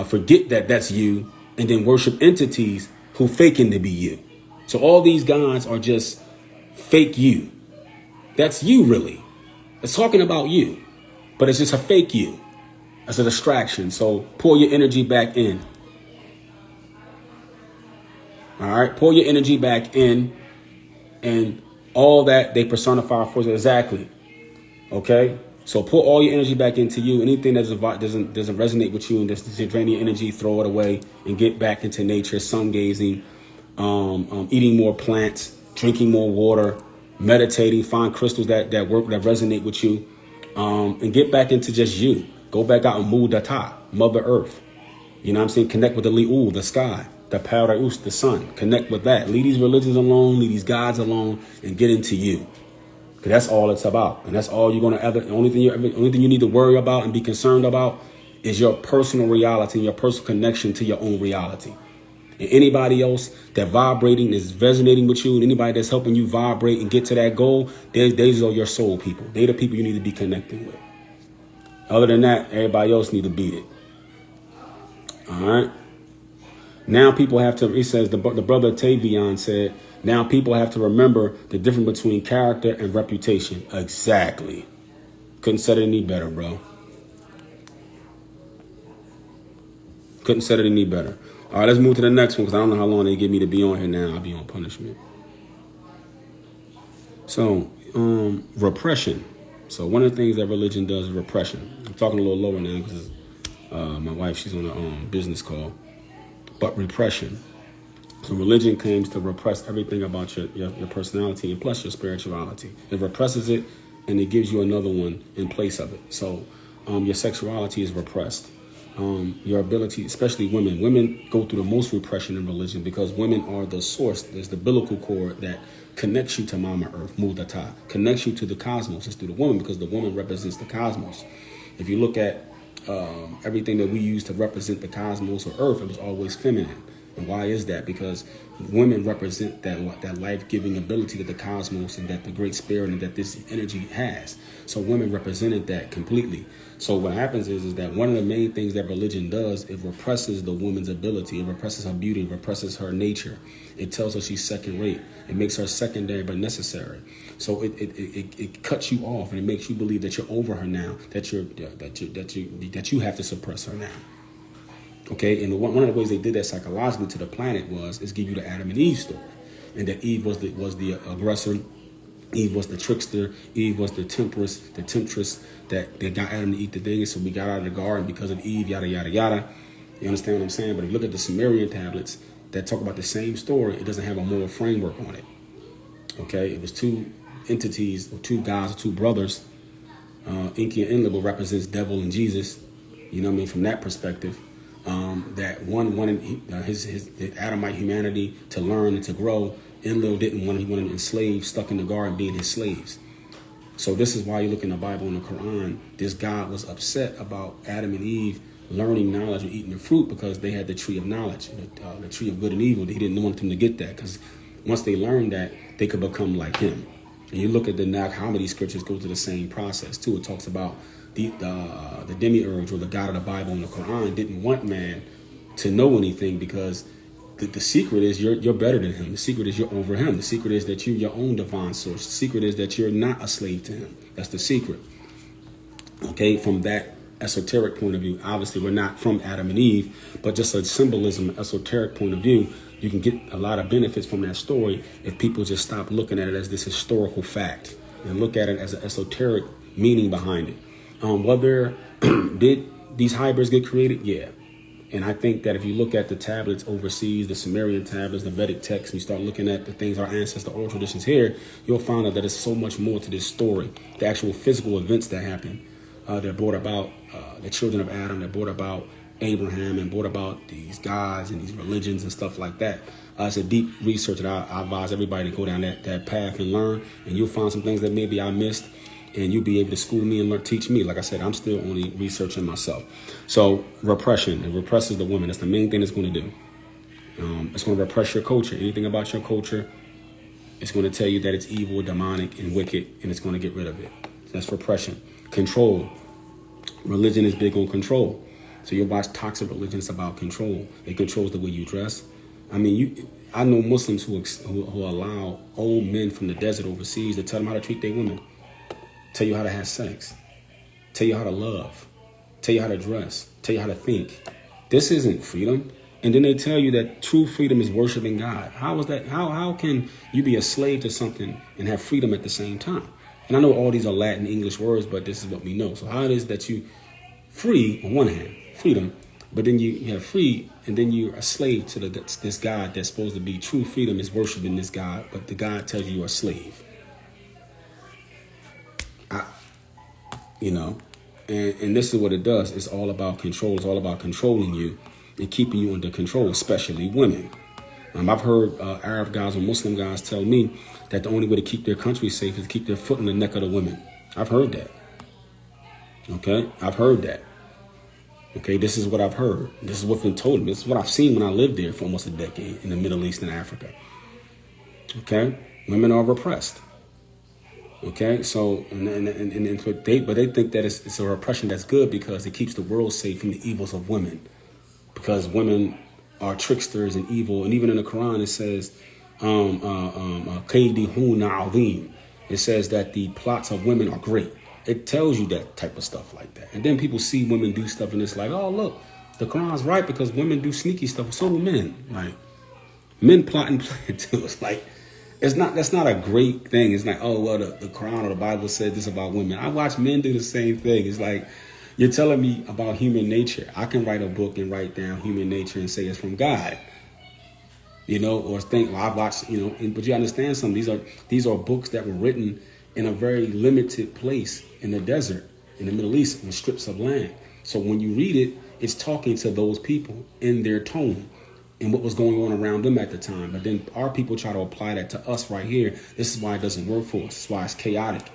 forget that that's you, and then worship entities who faking to be you. So all these gods are just fake you. That's you, really. It's talking about you, but it's just a fake you. It's a distraction. So pour your energy back in. All right, pour your energy back in, and all that they personify for exactly. Okay, so pour all your energy back into you. Anything that doesn't resonate with you and just drain your energy, throw it away and get back into nature. Sun gazing, eating more plants, drinking more water, meditating, find crystals that work, that resonate with you, and get back into just you. Go back out and Mudata, Mother Earth. You know what I'm saying? Connect with the Li'ul, the sky, the Paraus, the sun. Connect with that. Leave these religions alone, leave these gods alone, and get into you. Because that's all it's about. And that's all you're going to ever, the only thing you need to worry about and be concerned about is your personal reality and your personal connection to your own reality. And anybody else that vibrating is resonating with you, and anybody that's helping you vibrate and get to that goal, these are your soul people. They're the people you need to be connecting with. Other than that, everybody else need to beat it. All right. Now people have to, he says, the brother Tavion said, now people have to remember the difference between character and reputation. Exactly. Couldn't said it any better, bro. Couldn't said it any better. All right, let's move to the next one, because I don't know how long they give me to be on here now. I'll be on punishment. So, repression. So one of the things that religion does is repression. I'm talking a little lower now because my wife, she's on a business call. But repression. So religion claims to repress everything about your personality and plus your spirituality. It represses it, and it gives you another one in place of it. So your sexuality is repressed. Your ability, especially women go through the most repression in religion, because women are the source. There's the umbilical cord that connects you to Mama Earth, Mudata, connects you to the cosmos. It's through the woman, because the woman represents the cosmos. If you look at everything that we use to represent the cosmos or Earth, it was always feminine. And why is that? Because women represent that life-giving ability that the cosmos and that the great spirit and that this energy has. So women represented that completely. So what happens is that one of the main things that religion does, it represses the woman's ability. It represses her beauty. It represses her nature. It tells her she's second rate. It makes her secondary but necessary. So it cuts you off, and it makes you believe that you're over her now, that you have to suppress her now. Okay, and one of the ways they did that psychologically to the planet is give you the Adam and Eve story, and that Eve was the aggressor, Eve was the trickster, Eve was the temptress that got Adam to eat the thing, so we got out of the garden because of Eve, yada yada yada. You understand what I'm saying? But if you look at the Sumerian tablets that talk about the same story, it doesn't have a moral framework on it. Okay, it was two entities, or two gods, or two brothers. Enki and Enlil represents devil and Jesus. You know what I mean? From that perspective. That one wanted the Adamite humanity to learn and to grow. Enlil didn't want. He wanted enslaved, stuck in the garden, being his slaves. So this is why you look in the Bible and the Quran. This God was upset about Adam and Eve learning knowledge and eating the fruit, because they had the tree of knowledge, the tree of good and evil. He didn't want them to get that, because once they learned that, they could become like him. And you look at the Nag Hammadi scriptures, go through the same process too. It talks about the demiurge, or the God of the Bible in the Quran, didn't want man to know anything, because the secret is you're better than him. The secret is you're over him. The secret is that you're your own divine source. The secret is that you're not a slave to him. That's the secret. Okay, from that esoteric point of view, obviously we're not from Adam and Eve, but just a symbolism, esoteric point of view, You can get a lot of benefits from that story if people just stop looking at it as this historical fact and look at it as an esoteric meaning behind it. Whether did these hybrids get created? Yeah. And I think that if you look at the tablets overseas, the Sumerian tablets, the Vedic texts, and you start looking at the things our ancestors, oral traditions here, you'll find out that there's so much more to this story. The actual physical events that happen, that brought about the children of Adam, that brought about Abraham, and brought about these gods and these religions and stuff like that. It's a deep research that I advise everybody to go down that path and learn. And you'll find some things that maybe I missed, and you'll be able to school me and teach me. Like I said, I'm still only researching myself. So repression, it represses the woman. That's the main thing it's going to do. It's going to repress your culture. Anything about your culture, it's going to tell you that it's evil, demonic, and wicked, and it's going to get rid of it. That's repression. Control. Religion is big on control. So you watch toxic religion, it's about control. It controls the way you dress. I mean, I know Muslims who allow old men from the desert overseas to tell them how to treat their women. Tell you how to have sex, tell you how to love, tell you how to dress, tell you how to think. This isn't freedom. And then they tell you that true freedom is worshiping God. How is that? How can you be a slave to something and have freedom at the same time? And I know all these are Latin English words, but this is what we know. So how it is that you free on one hand, freedom, but then you have free, and then you're a slave to this God that's supposed to be true freedom is worshiping this God, but the God tells you you're a slave. And this is what it does. It's all about control. It's all about controlling you and keeping you under control, especially women. I've heard Arab guys or Muslim guys tell me that the only way to keep their country safe is to keep their foot in the neck of the women. I've heard that. Okay, I've heard that. Okay, this is what I've heard. This is what's been told me. This is what I've seen when I lived there for almost a decade in the Middle East and Africa. Okay, women are repressed. Okay, so but they think that it's a repression that's good because it keeps the world safe from the evils of women, because women are tricksters and evil. And even in the Quran it says, it says that the plots of women are great. It tells you that type of stuff like that. And then people see women do stuff and it's like, oh look, the Quran's right because women do sneaky stuff. So do men. Like, men plot and plan too. It's like, that's not a great thing. It's like, oh, well, the Quran or the Bible said this about women. I watch men do the same thing. It's like, you're telling me about human nature. I can write a book and write down human nature and say it's from God. Or think, well, I watched, but you understand something. These are books that were written in a very limited place in the desert, in the Middle East, on strips of land. So when you read it, it's talking to those people in their tone and what was going on around them at the time. But then our people try to apply that to us right here. This is why it doesn't work for us. This is why it's chaotic.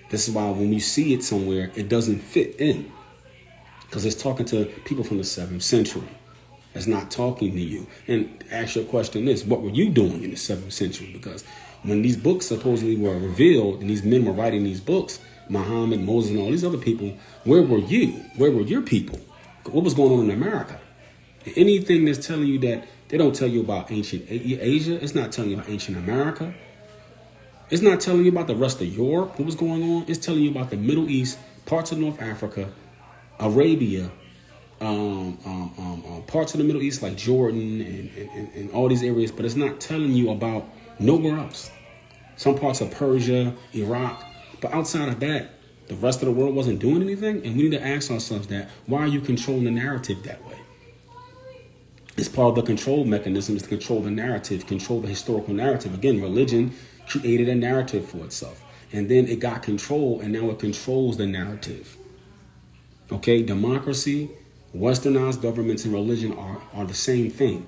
This is why when you see it somewhere, it doesn't fit in. Because it's talking to people from the 7th century. It's not talking to you. And ask your question this, what were you doing in the 7th century? Because when these books supposedly were revealed and these men were writing these books, Muhammad, Moses, and all these other people, where were you? Where were your people? What was going on in America? Anything that's telling you that they don't tell you about ancient Asia, it's not telling you about ancient America. It's not telling you about the rest of Europe, what was going on. It's telling you about the Middle East, parts of North Africa, Arabia, parts of the Middle East like Jordan and all these areas, but it's not telling you about nowhere else. Some parts of Persia, Iraq, but outside of that, the rest of the world wasn't doing anything. And we need to ask ourselves that, why are you controlling the narrative that way? It's part of the control mechanism is to control the narrative, control the historical narrative. Again, religion created a narrative for itself. And then it got control, and now it controls the narrative. Okay, democracy, westernized governments, and religion are the same thing.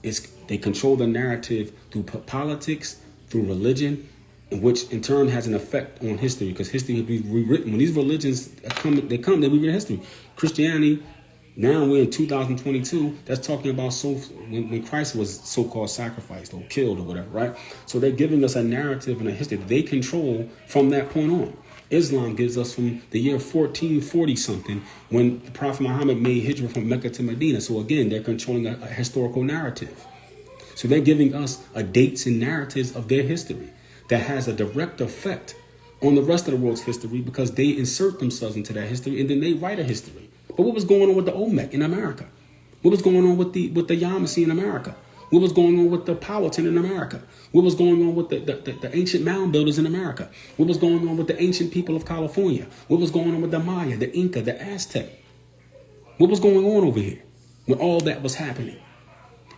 They control the narrative through politics, through religion, which in turn has an effect on history, because history will be rewritten. When these religions come, they rewrite history. Christianity, now we're in 2022, that's talking about when Christ was so-called sacrificed or killed or whatever, right? So they're giving us a narrative and a history that they control from that point on. Islam gives us from the year 1440 something, when the Prophet Muhammad made hijrah from Mecca to Medina. So again, they're controlling a historical narrative. So they're giving us dates and narratives of their history that has a direct effect on the rest of the world's history, because they insert themselves into that history and then they write a history. But what was going on with the Olmec in America? What was going on with the Yamasee in America? What was going on with the Powhatan in America? What was going on with the ancient mound builders in America? What was going on with the ancient people of California? What was going on with the Maya, the Inca, the Aztec? What was going on over here when all that was happening?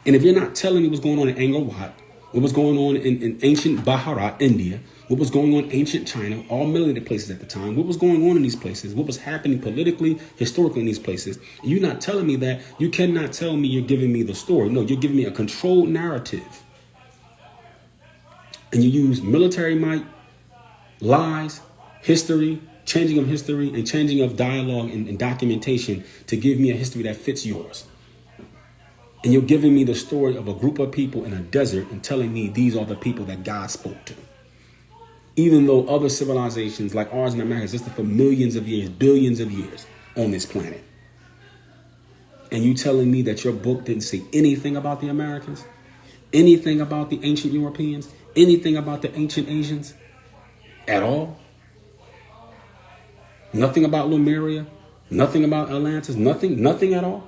And if you're not telling me what's going on in Angkor Wat, what was going on in ancient Bharat, India, what was going on in ancient China, all military places at the time, what was going on in these places, what was happening politically, historically in these places, you're not telling me that, you cannot tell me you're giving me the story. No, you're giving me a controlled narrative. And you use military might, lies, history, changing of history, and changing of dialogue and documentation to give me a history that fits yours. And you're giving me the story of a group of people in a desert and telling me these are the people that God spoke to. Even though other civilizations like ours in America existed for millions of years, billions of years on this planet. And you telling me that your book didn't say anything about the Americans, anything about the ancient Europeans, anything about the ancient Asians at all? Nothing about Lemuria, nothing about Atlantis, nothing at all?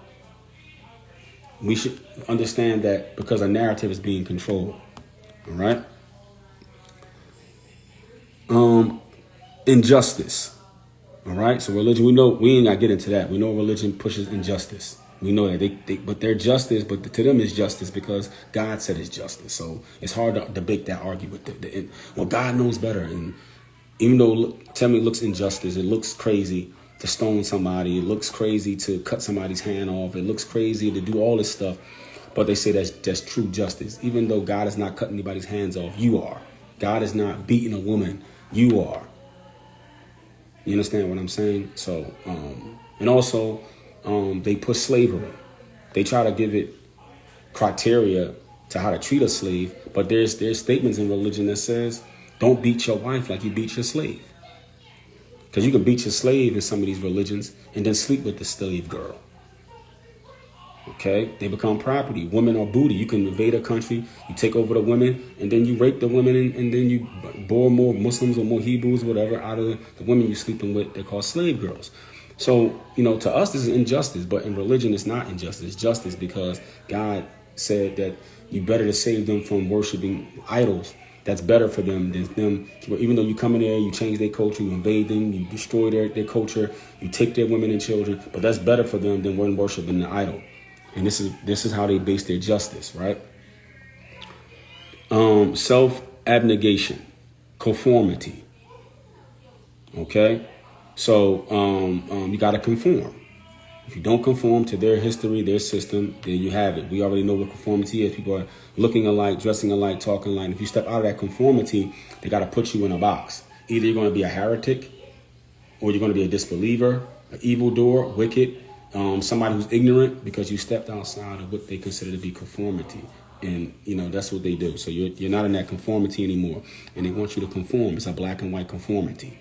We should understand that because a narrative is being controlled. All right. Injustice. All right. So religion, we know we ain't got to get into that. We know religion pushes injustice. We know that but their justice, but to them is justice because God said it's justice. So it's hard to debate that, argue with well, God knows better. And even though tell me it looks injustice, it looks crazy to stone somebody, it looks crazy to cut somebody's hand off, it looks crazy to do all this stuff, but they say that's true justice. Even though God is not cutting anybody's hands off, you are. God is not beating a woman, you are. You understand what I'm saying? So, and also, they push slavery. They try to give it criteria to how to treat a slave, but there's statements in religion that says, don't beat your wife like you beat your slave. Because you can beat your slave in some of these religions and then sleep with the slave girl. Okay? They become property. Women are booty. You can invade a country, you take over the women, and then you rape the women, and then you bore more Muslims or more Hebrews, whatever, out of the women you're sleeping with. They're called slave girls. So, to us, this is injustice. But in religion, it's not injustice. It's justice because God said that you better to save them from worshiping idols. That's better for them than them. Even though you come in there, you change their culture, you invade them, you destroy their culture, you take their women and children. But that's better for them than one worshiping the idol. And this is how they base their justice, right? Self-abnegation, conformity. Okay, so you got to conform. If you don't conform to their history, their system, then you have it. We already know what conformity is. People are looking alike, dressing alike, talking alike. If you step out of that conformity, they got to put you in a box. Either you're going to be a heretic, or you're going to be a disbeliever, an evildoer, wicked, somebody who's ignorant because you stepped outside of what they consider to be conformity. And, that's what they do. So you're not in that conformity anymore. And they want you to conform. It's a black and white conformity.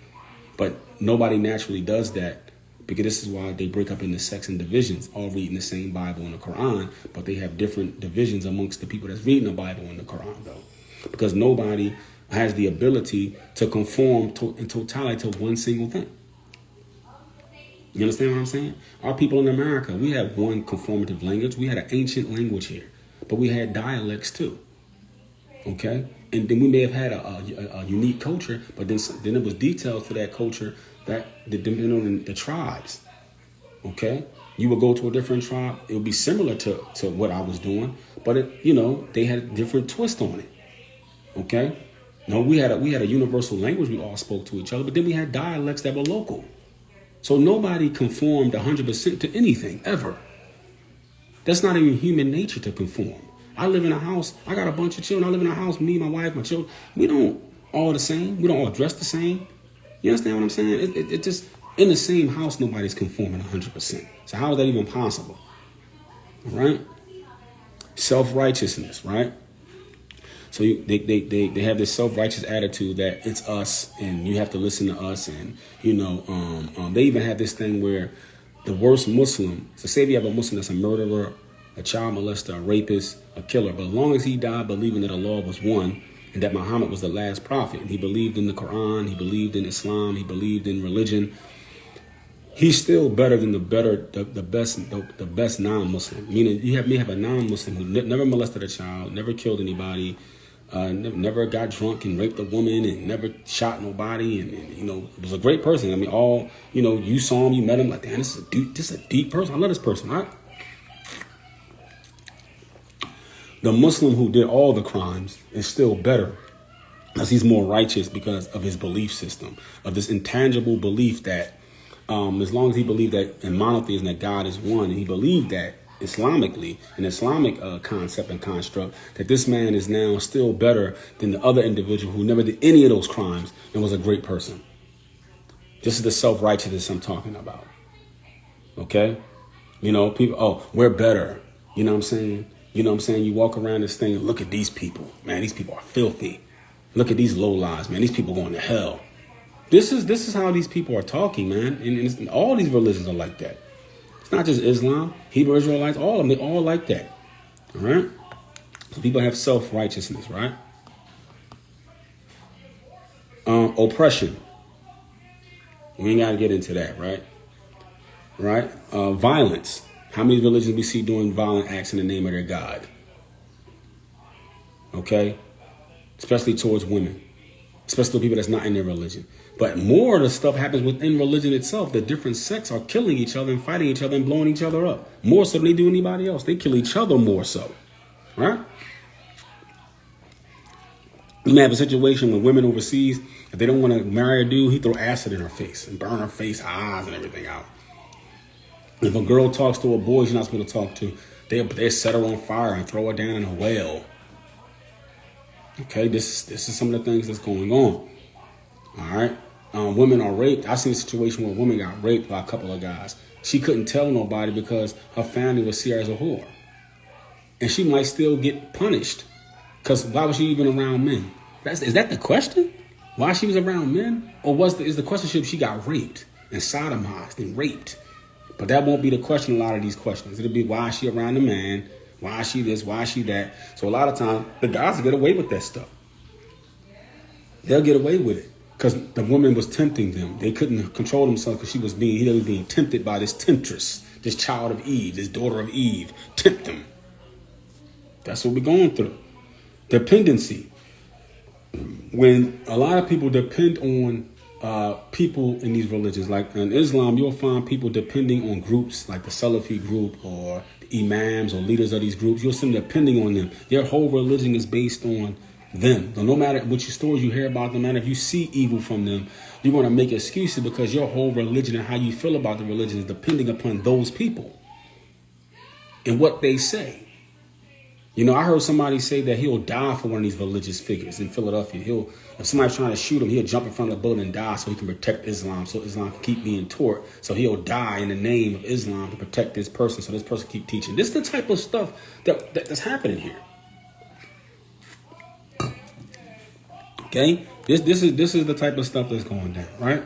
But nobody naturally does that. Because this is why they break up into sects and divisions, all reading the same Bible and the Quran, but they have different divisions amongst the people that's reading the Bible and the Quran, though. Because nobody has the ability to conform in totality to one single thing. You understand what I'm saying? Our people in America, we have one conformative language. We had an ancient language here, but we had dialects too. Okay? And then we may have had a unique culture, but then it was details to that culture that depending on the tribes. Okay? You would go to a different tribe, it would be similar to what I was doing, but they had a different twist on it. Okay? No, we had a universal language we all spoke to each other, but then we had dialects that were local. So nobody conformed 100% to anything ever. That's not even human nature to conform. I live in a house. I got a bunch of children. I live in a house. Me, my wife, my children. We don't all the same. We don't all dress the same. You understand what I'm saying? It just in the same house, nobody's conforming 100%. So how is that even possible? All right. Self-righteousness, right? So they have this self-righteous attitude that it's us and you have to listen to us. And, they even have this thing where the worst Muslim, so say if you have a Muslim that's a murderer, a child molester, a rapist, a killer, but as long as he died believing that Allah was one and that Muhammad was the last prophet, and he believed in the Quran, he believed in Islam, he believed in religion, he's still better than the best non-Muslim. Meaning, may have a non-Muslim who never molested a child, never killed anybody, never got drunk and raped a woman, and never shot nobody, and was a great person. I mean, you saw him, you met him, like, damn, this is a deep person. I love this person, right? The Muslim who did all the crimes is still better, because he's more righteous because of his belief system, of this intangible belief that as long as he believed that in monotheism that God is one, and he believed that Islamically, an Islamic concept and construct, that this man is now still better than the other individual who never did any of those crimes and was a great person. This is the self-righteousness I'm talking about. Okay? People, we're better. You know what I'm saying? You walk around this thing and look at these people. Man, these people are filthy. Look at these low lives, man. These people going to hell. This is how these people are talking, man. And all these religions are like that. It's not just Islam, Hebrew Israelites, all of them, they all like that. All right? So people have self-righteousness, right? Oppression. We ain't got to get into that, right? Right? Violence. How many religions we see doing violent acts in the name of their God? Okay? Especially towards women. Especially people that's not in their religion. But more of the stuff happens within religion itself. The different sects are killing each other and fighting each other and blowing each other up. More so than they do anybody else. They kill each other more so. Right? You may have a situation with women overseas. If they don't want to marry a dude, he throw acid in her face and burn her face, eyes, and everything out. If a girl talks to a boy she's not supposed to talk to, they set her on fire and throw her down in a well. Okay, this is some of the things that's going on. All right. Women are raped. I've seen a situation where a woman got raped by a couple of guys. She couldn't tell nobody because her family would see her as a whore. And she might still get punished. Because why was she even around men? Is that the question? Why she was around men? Or is the question she got raped and sodomized and raped? But that won't be the question, a lot of these questions. It'll be why is she around a man? Why is she this? Why is she that? So a lot of times, the guys get away with that stuff. They'll get away with it. Because the woman was tempting them. They couldn't control themselves because he was being tempted by this temptress, this child of Eve, this daughter of Eve. Tempt them. That's what we're going through. Dependency. When a lot of people depend on people in these religions, like in Islam, you'll find people depending on groups like the Salafi group or the imams or leaders of these groups. You'll see them depending on them. Their whole religion is based on them. So no matter what stories you hear about them, no matter if you see evil from them, you're going to make excuses because your whole religion and how you feel about the religion is depending upon those people and what they say. I heard somebody say that he'll die for one of these religious figures in Philadelphia. If somebody's trying to shoot him, he'll jump in front of the bullet and die so he can protect Islam, so Islam can keep being taught. So he'll die in the name of Islam to protect this person, so this person keep teaching. This is the type of stuff that's happening here. Okay, this is the type of stuff that's going down, right?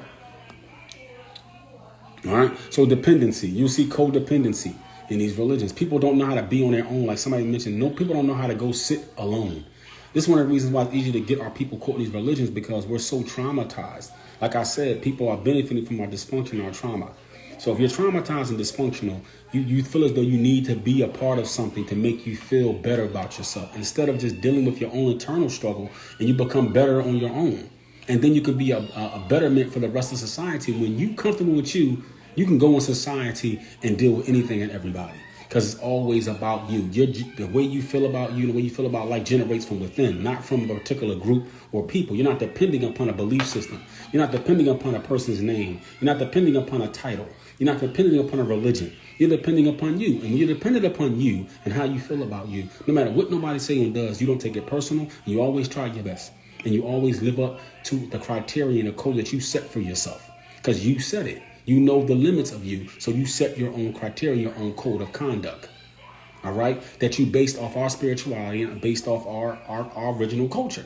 All right. So dependency. You see codependency in these religions. People don't know how to be on their own. Like somebody mentioned, no, people don't know how to go sit alone. This is one of the reasons why it's easy to get our people caught in these religions, because we're so traumatized. Like I said, people are benefiting from our dysfunction, our trauma. So if you're traumatized and dysfunctional, you feel as though you need to be a part of something to make you feel better about yourself, instead of just dealing with your own internal struggle, and you become better on your own. And then you could be a betterment for the rest of society. When you're comfortable with you, you can go in society and deal with anything and everybody, because it's always about you. The way you feel about you, the way you feel about life generates from within, not from a particular group or people. You're not depending upon a belief system. You're not depending upon a person's name. You're not depending upon a title. You're not depending upon a religion. You're depending upon you. And when you're dependent upon you and how you feel about you, no matter what nobody says and does, you don't take it personal. And you always try your best. And you always live up to the criteria and the code that you set for yourself, because you set it. You know the limits of you, so you set your own criteria, your own code of conduct, all right, that you based off our spirituality and based off our original culture.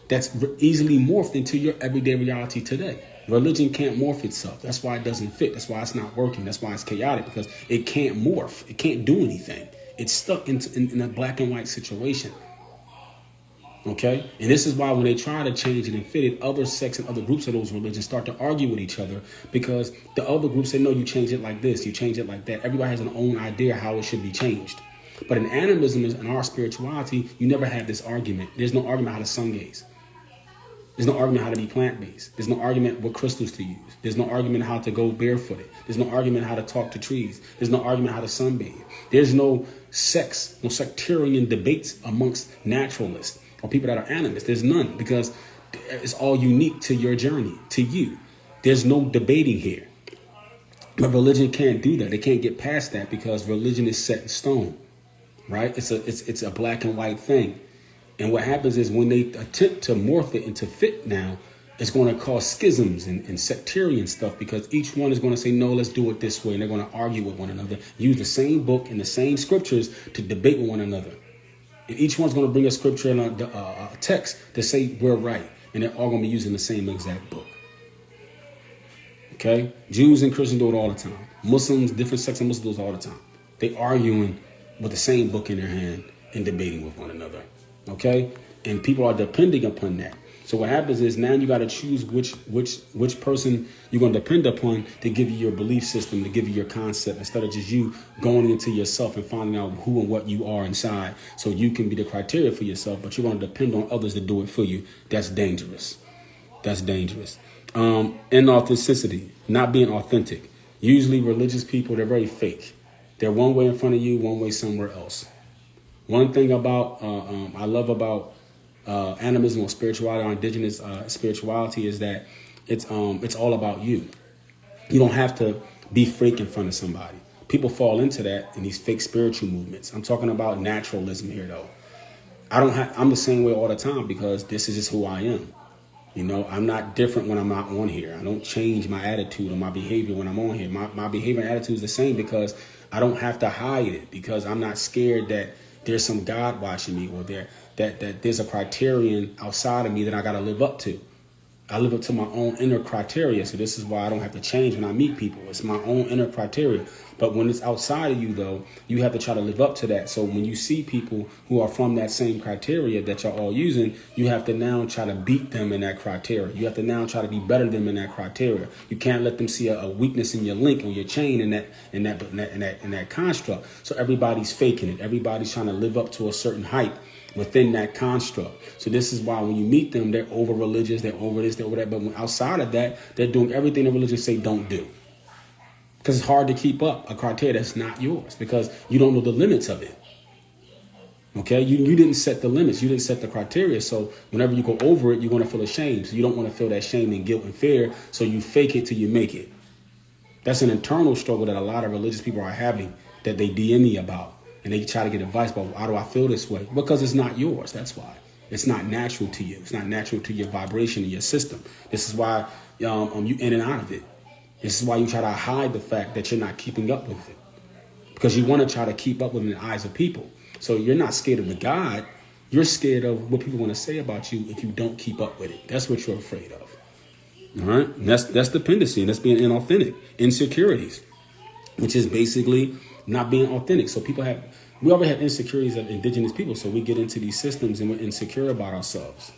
That's easily morphed into your everyday reality today. Religion can't morph itself. That's why it doesn't fit. That's why it's not working. That's why it's chaotic, because it can't morph. It can't do anything. It's stuck in a black and white situation. Okay. And this is why when they try to change it and fit it, other sects and other groups of those religions start to argue with each other, because the other groups say, no, you change it like this, you change it like that. Everybody has an own idea how it should be changed. But in animism and our spirituality, you never have this argument. There's no argument how to sun gaze. There's no argument how to be plant-based. There's no argument what crystals to use. There's no argument how to go barefooted. There's no argument how to talk to trees. There's no argument how to sunbathe. There's no sectarian debates amongst naturalists or people that are animists. There's none, because it's all unique to your journey, to you. There's no debating here. But religion can't do that. They can't get past that, because religion is set in stone, right? It's a black and white thing. And what happens is when they attempt to morph it into fit now, it's going to cause schisms and sectarian stuff, because each one is going to say, no, let's do it this way. And they're going to argue with one another, use the same book and the same scriptures to debate with one another. And each one's going to bring a scripture and a text to say we're right. And they're all going to be using the same exact book. Okay? Jews and Christians do it all the time. Muslims, different sects of Muslims do it all the time. They arguing with the same book in their hand and debating with one another. Okay? And people are depending upon that. So what happens is now you got to choose which person you're going to depend upon to give you your belief system, to give you your concept, instead of just you going into yourself and finding out who and what you are inside, so you can be the criteria for yourself. But you're going to depend on others to do it for you. That's dangerous. That's dangerous. Inauthenticity, not being authentic. Usually religious people, they're very fake. They're one way in front of you, one way somewhere else. One thing about I love about animism or spirituality or indigenous spirituality is that it's all about you. You don't have to be fake in front of somebody. People fall into that in these fake spiritual movements. I'm talking about naturalism here, though. I'm the same way all the time, because this is just who I am. You know, I'm not different when I'm not on here. I don't change my attitude or my behavior when I'm on here. My behavior and attitude is the same, because I don't have to hide it, because I'm not scared that there's some God watching me, or that there's a criterion outside of me that I got to live up to. I live up to my own inner criteria. So this is why I don't have to change when I meet people. It's my own inner criteria. But when it's outside of you, though, you have to try to live up to that. So when you see people who are from that same criteria that you're all using, you have to now try to beat them in that criteria. You have to now try to be better than them in that criteria. You can't let them see a weakness in your link or your chain in that construct. So everybody's faking it. Everybody's trying to live up to a certain hype within that construct. So this is why when you meet them, they're over religious, they're over this, they're over that. But when outside of that, they're doing everything the religion say don't do. Because it's hard to keep up a criteria that's not yours, because you don't know the limits of it. Okay, you didn't set the limits, you didn't set the criteria. So whenever you go over it, you're going to feel ashamed. So you don't want to feel that shame and guilt and fear. So you fake it till you make it. That's an internal struggle that a lot of religious people are having, that they DM me about. And they try to get advice about, why do I feel this way? Because it's not yours. That's why. It's not natural to you. It's not natural to your vibration and your system. This is why you in and out of it. This is why you try to hide the fact that you're not keeping up with it. Because you want to try to keep up with it in the eyes of people. So you're not scared of the God. You're scared of what people want to say about you if you don't keep up with it. That's what you're afraid of. All right? And that's dependency. And that's being inauthentic. Insecurities, which is basically not being authentic. So we already have insecurities of indigenous people. So we get into these systems and we're insecure about ourselves.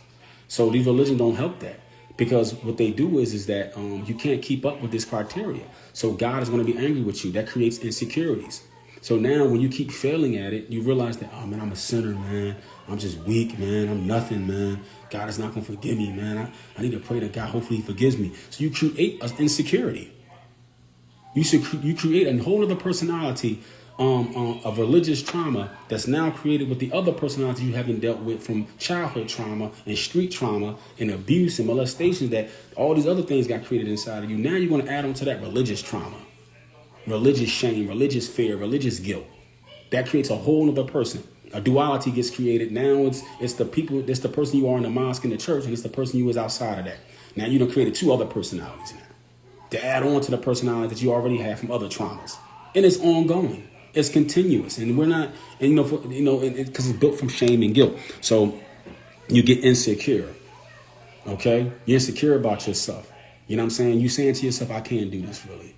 So these religions don't help that, because what they do is that you can't keep up with this criteria. So God is going to be angry with you. That creates insecurities. So now when you keep failing at it, you realize that, oh man, I'm a sinner, man. I'm just weak, man. I'm nothing, man. God is not going to forgive me, man. I need to pray to God. Hopefully he forgives me. So you create an insecurity. You create a whole other personality of religious trauma that's now created with the other personalities you haven't dealt with from childhood trauma and street trauma and abuse and molestation, that all these other things got created inside of you. Now you're going to add on to that religious trauma, religious shame, religious fear, religious guilt. That creates a whole other person. A duality gets created. Now it's the person you are in the mosque and the church, and it's the person you was outside of that. Now you done created two other personalities now to add on to the personality that you already have from other traumas. And it's ongoing. It's continuous. And we're not, and because it's built from shame and guilt. So you get insecure. Okay? You're insecure about yourself. You know what I'm saying? You saying to yourself, I can't do this really.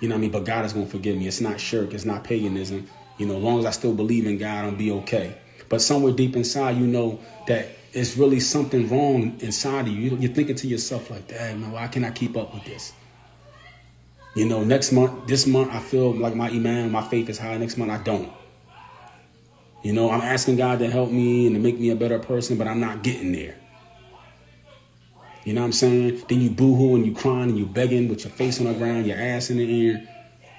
You know what I mean? But God is going to forgive me. It's not shirk. It's not paganism. As long as I still believe in God, I'll be okay. But somewhere deep inside, you know that it's really something wrong inside of you. You're thinking to yourself like, damn, man, why can't I keep up with this? You know, this month, I feel like my iman, my faith is high. Next month, I don't. You know, I'm asking God to help me and to make me a better person, but I'm not getting there. You know what I'm saying? Then you boo-hoo and you crying and you begging with your face on the ground, your ass in the air.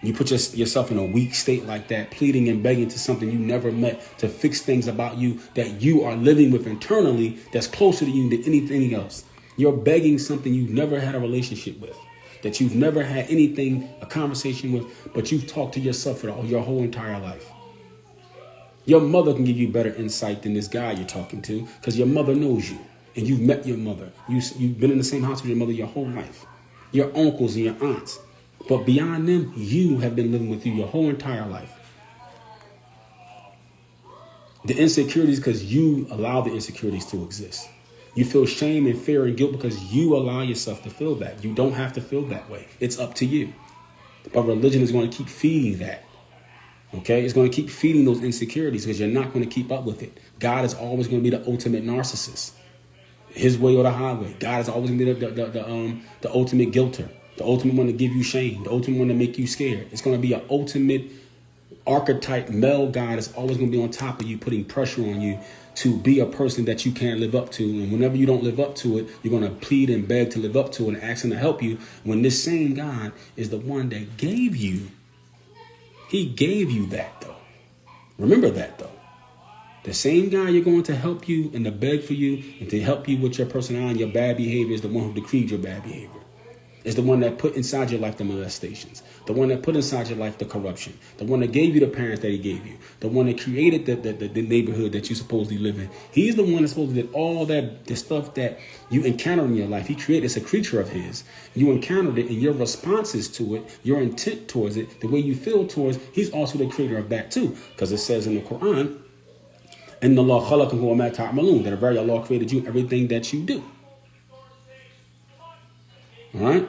You put yourself in a weak state like that, pleading and begging to something you never met to fix things about you that you are living with internally that's closer to you than anything else. You're begging something you've never had a relationship with, that you've never had a conversation with, but you've talked to yourself for your whole entire life. Your mother can give you better insight than this guy you're talking to because your mother knows you and you've met your mother. You've been in the same house with your mother your whole life, your uncles and your aunts. But beyond them, you have been living with you your whole entire life. The insecurities because you allow the insecurities to exist. You feel shame and fear and guilt because you allow yourself to feel that. You don't have to feel that way. It's up to you. But religion is going to keep feeding that. Okay, it's going to keep feeding those insecurities because you're not going to keep up with it. God is always going to be the ultimate narcissist. His way or the highway. God is always going to be the ultimate guilter. The ultimate one to give you shame. The ultimate one to make you scared. It's going to be an ultimate archetype. Male God is always going to be on top of you, putting pressure on you to be a person that you can't live up to. And whenever you don't live up to it, you're going to plead and beg to live up to it and ask him to help you. When this same God is the one that gave you. He gave you that, though. Remember that, though. The same guy you're going to help you and to beg for you and to help you with your personality and your bad behavior is the one who decreed your bad behavior. Is the one that put inside your life the molestations. The one that put inside your life the corruption. The one that gave you the parents that he gave you. The one that created the neighborhood that you supposedly live in. He's the one that supposedly did all that, the stuff that you encountered in your life. He created, it's a creature of his. You encountered it and your responses to it, your intent towards it, the way you feel towards, he's also the creator of that too. Because it says in the Quran, إِنَّ اللَّهَ خَلَقَكُمْ وَمَا تَعْمَلُونَ, that a very Allah created you, everything that you do. All right.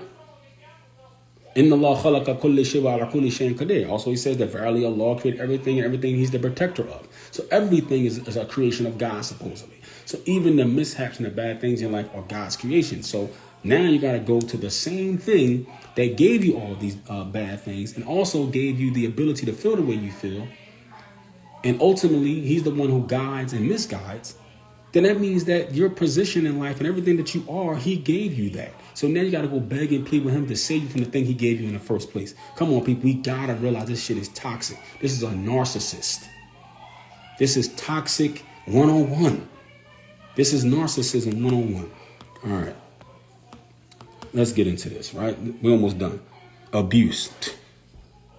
Inna Allah khalaqa kulli shay'in wa ala kulli shay'in qadir. Also, he says that verily Allah created everything and everything he's the protector of. So everything is a creation of God, supposedly. So even the mishaps and the bad things in life are God's creation. So now you got to go to the same thing that gave you all these bad things and also gave you the ability to feel the way you feel. And ultimately, he's the one who guides and misguides. Then that means that your position in life and everything that you are, he gave you that. So now you got to go beg and plead with him to save you from the thing he gave you in the first place. Come on, people. We got to realize this shit is toxic. This is a narcissist. This is toxic 101. This is narcissism 101. All right. Let's get into this, right? We're almost done. Abuse.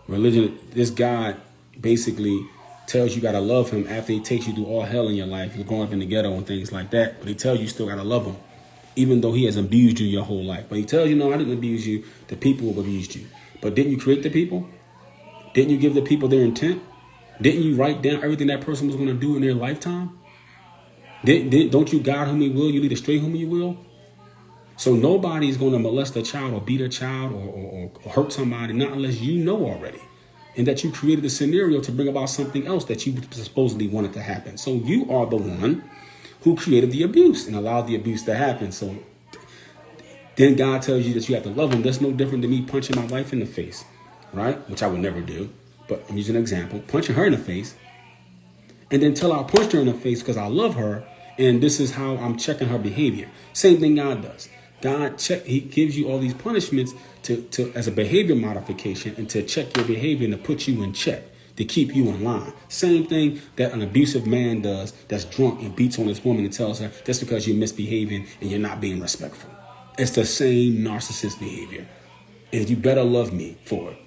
Religion. This God basically tells you got to love him after he takes you through all hell in your life. You're growing up in the ghetto and things like that. But he tells you still got to love him, even though he has abused you your whole life. But he tells you, no, I didn't abuse you. The people have abused you. But didn't you create the people? Didn't you give the people their intent? Didn't you write down everything that person was going to do in their lifetime? Don't you guide whom you will? You lead astray whom you will? So nobody's going to molest a child or beat a child or hurt somebody, not unless you know already. And that you created a scenario to bring about something else that you supposedly wanted to happen. So you are the one who created the abuse and allowed the abuse to happen. So then God tells you that you have to love him. That's no different than me punching my wife in the face, right? Which I would never do. But I'm using an example. Punching her in the face. And then tell her I punched her in the face because I love her. And this is how I'm checking her behavior. Same thing God does. He gives you all these punishments to as a behavior modification and to check your behavior and to put you in check, to keep you in line. Same thing that an abusive man does that's drunk and beats on his woman and tells her just because you're misbehaving and you're not being respectful. It's the same narcissist behavior. And you better love me for it.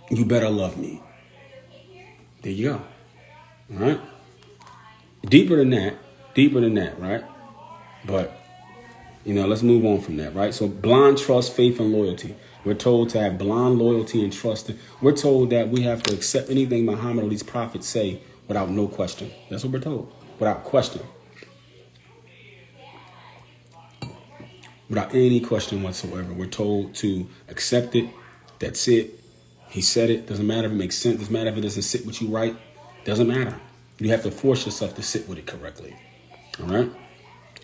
You better love me. There you go. All right. Deeper than that, right? But you know, let's move on from that, right? So blind trust, faith, and loyalty. We're told to have blind loyalty and trust. We're told that we have to accept anything Muhammad or these prophets say without no question. That's what we're told. Without question. Without any question whatsoever. We're told to accept it. That's it. He said it. Doesn't matter if it makes sense. Doesn't matter if it doesn't sit with you right. Doesn't matter. You have to force yourself to sit with it correctly. All right.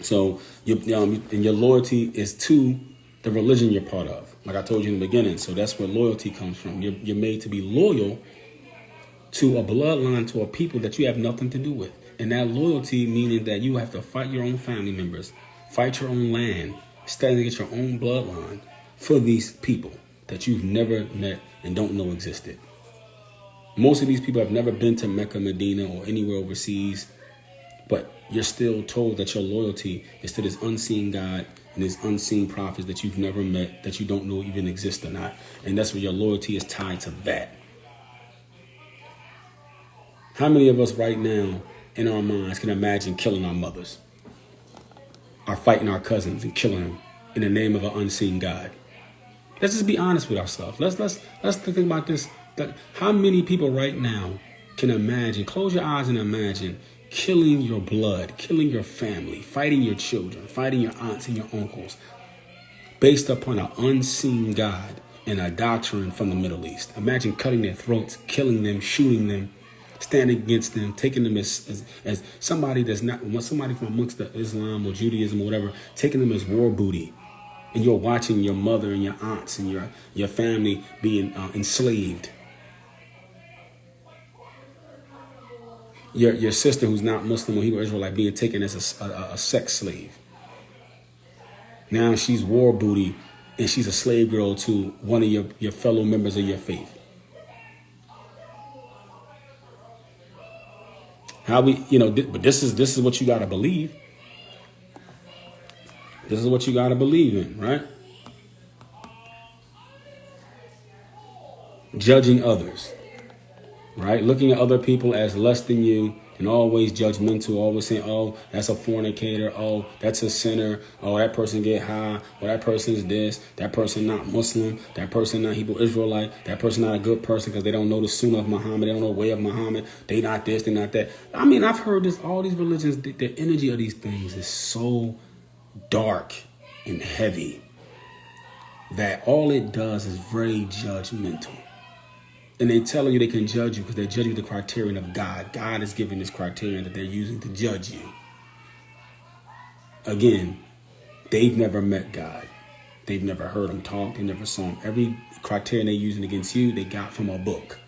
So and your loyalty is to the religion you're part of. Like I told you in the beginning. So that's where loyalty comes from. You're made to be loyal to a bloodline, to a people that you have nothing to do with. And that loyalty meaning that you have to fight your own family members, fight your own land, stand against your own bloodline for these people that you've never met and don't know existed. Most of these people have never been to Mecca, Medina, or anywhere overseas, but you're still told that your loyalty is to this unseen God and this unseen prophets that you've never met, that you don't know even exist or not. And that's where your loyalty is tied to that. How many of us right now in our minds can imagine killing our mothers, or fighting our cousins and killing them in the name of an unseen God? Let's just be honest with ourselves. Let's think about this. How many people right now can imagine, close your eyes and imagine killing your blood, killing your family, fighting your children, fighting your aunts and your uncles based upon an unseen God and a doctrine from the Middle East? Imagine cutting their throats, killing them, shooting them, standing against them, taking them as somebody that's not, somebody from amongst the Islam or Judaism or whatever, taking them as war booty. And you're watching your mother and your aunts and your family being enslaved. Your sister who's not Muslim or Hebrew Israelite being taken as a sex slave. Now she's war booty and she's a slave girl to one of your fellow members of your faith. But this is what you got to believe. This is what you got to believe in, right? Judging others, right? Looking at other people as less than you and always judgmental, always saying, oh, that's a fornicator. Oh, that's a sinner. Oh, that person get high. Oh, that person's this. That person not Muslim. That person not Hebrew Israelite. That person not a good person because they don't know the sunnah of Muhammad. They don't know the way of Muhammad. They not this, they not that. I mean, I've heard this, all these religions, the energy of these things is so dark and heavy that all it does is very judgmental. And they're telling you they can judge you because they're judging the criterion of God. God is giving this criterion that they're using to judge you. Again, they've never met God. They've never heard him talk. They never saw him. Every criterion they're using against you, they got from a book.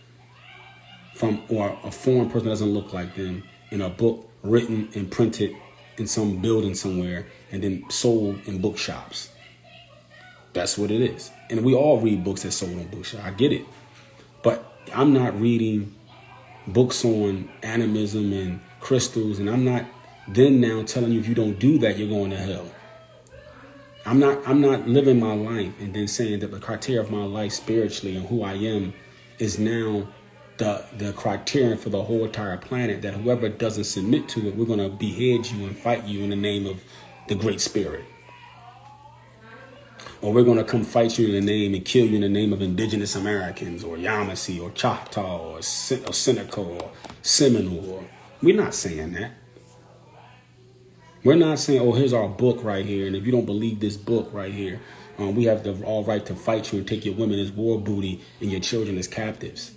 Or a foreign person that doesn't look like them in a book written and printed in some building somewhere and then sold in bookshops. That's what it is. And we all read books that sold in bookshops. I get it. But I'm not reading books on animism and crystals. And I'm not then now telling you if you don't do that, you're going to hell. I'm not living my life and then saying that the criteria of my life spiritually and who I am is now the criterion for the whole entire planet, that whoever doesn't submit to it, we're going to behead you and fight you in the name of the Great Spirit. Or we're going to come fight you in the name and kill you in the name of indigenous Americans or Yamasee or Choctaw or Seneca or Seminole. We're not saying that. We're not saying, oh, here's our book right here. And if you don't believe this book right here, we have the all right to fight you and take your women as war booty and your children as captives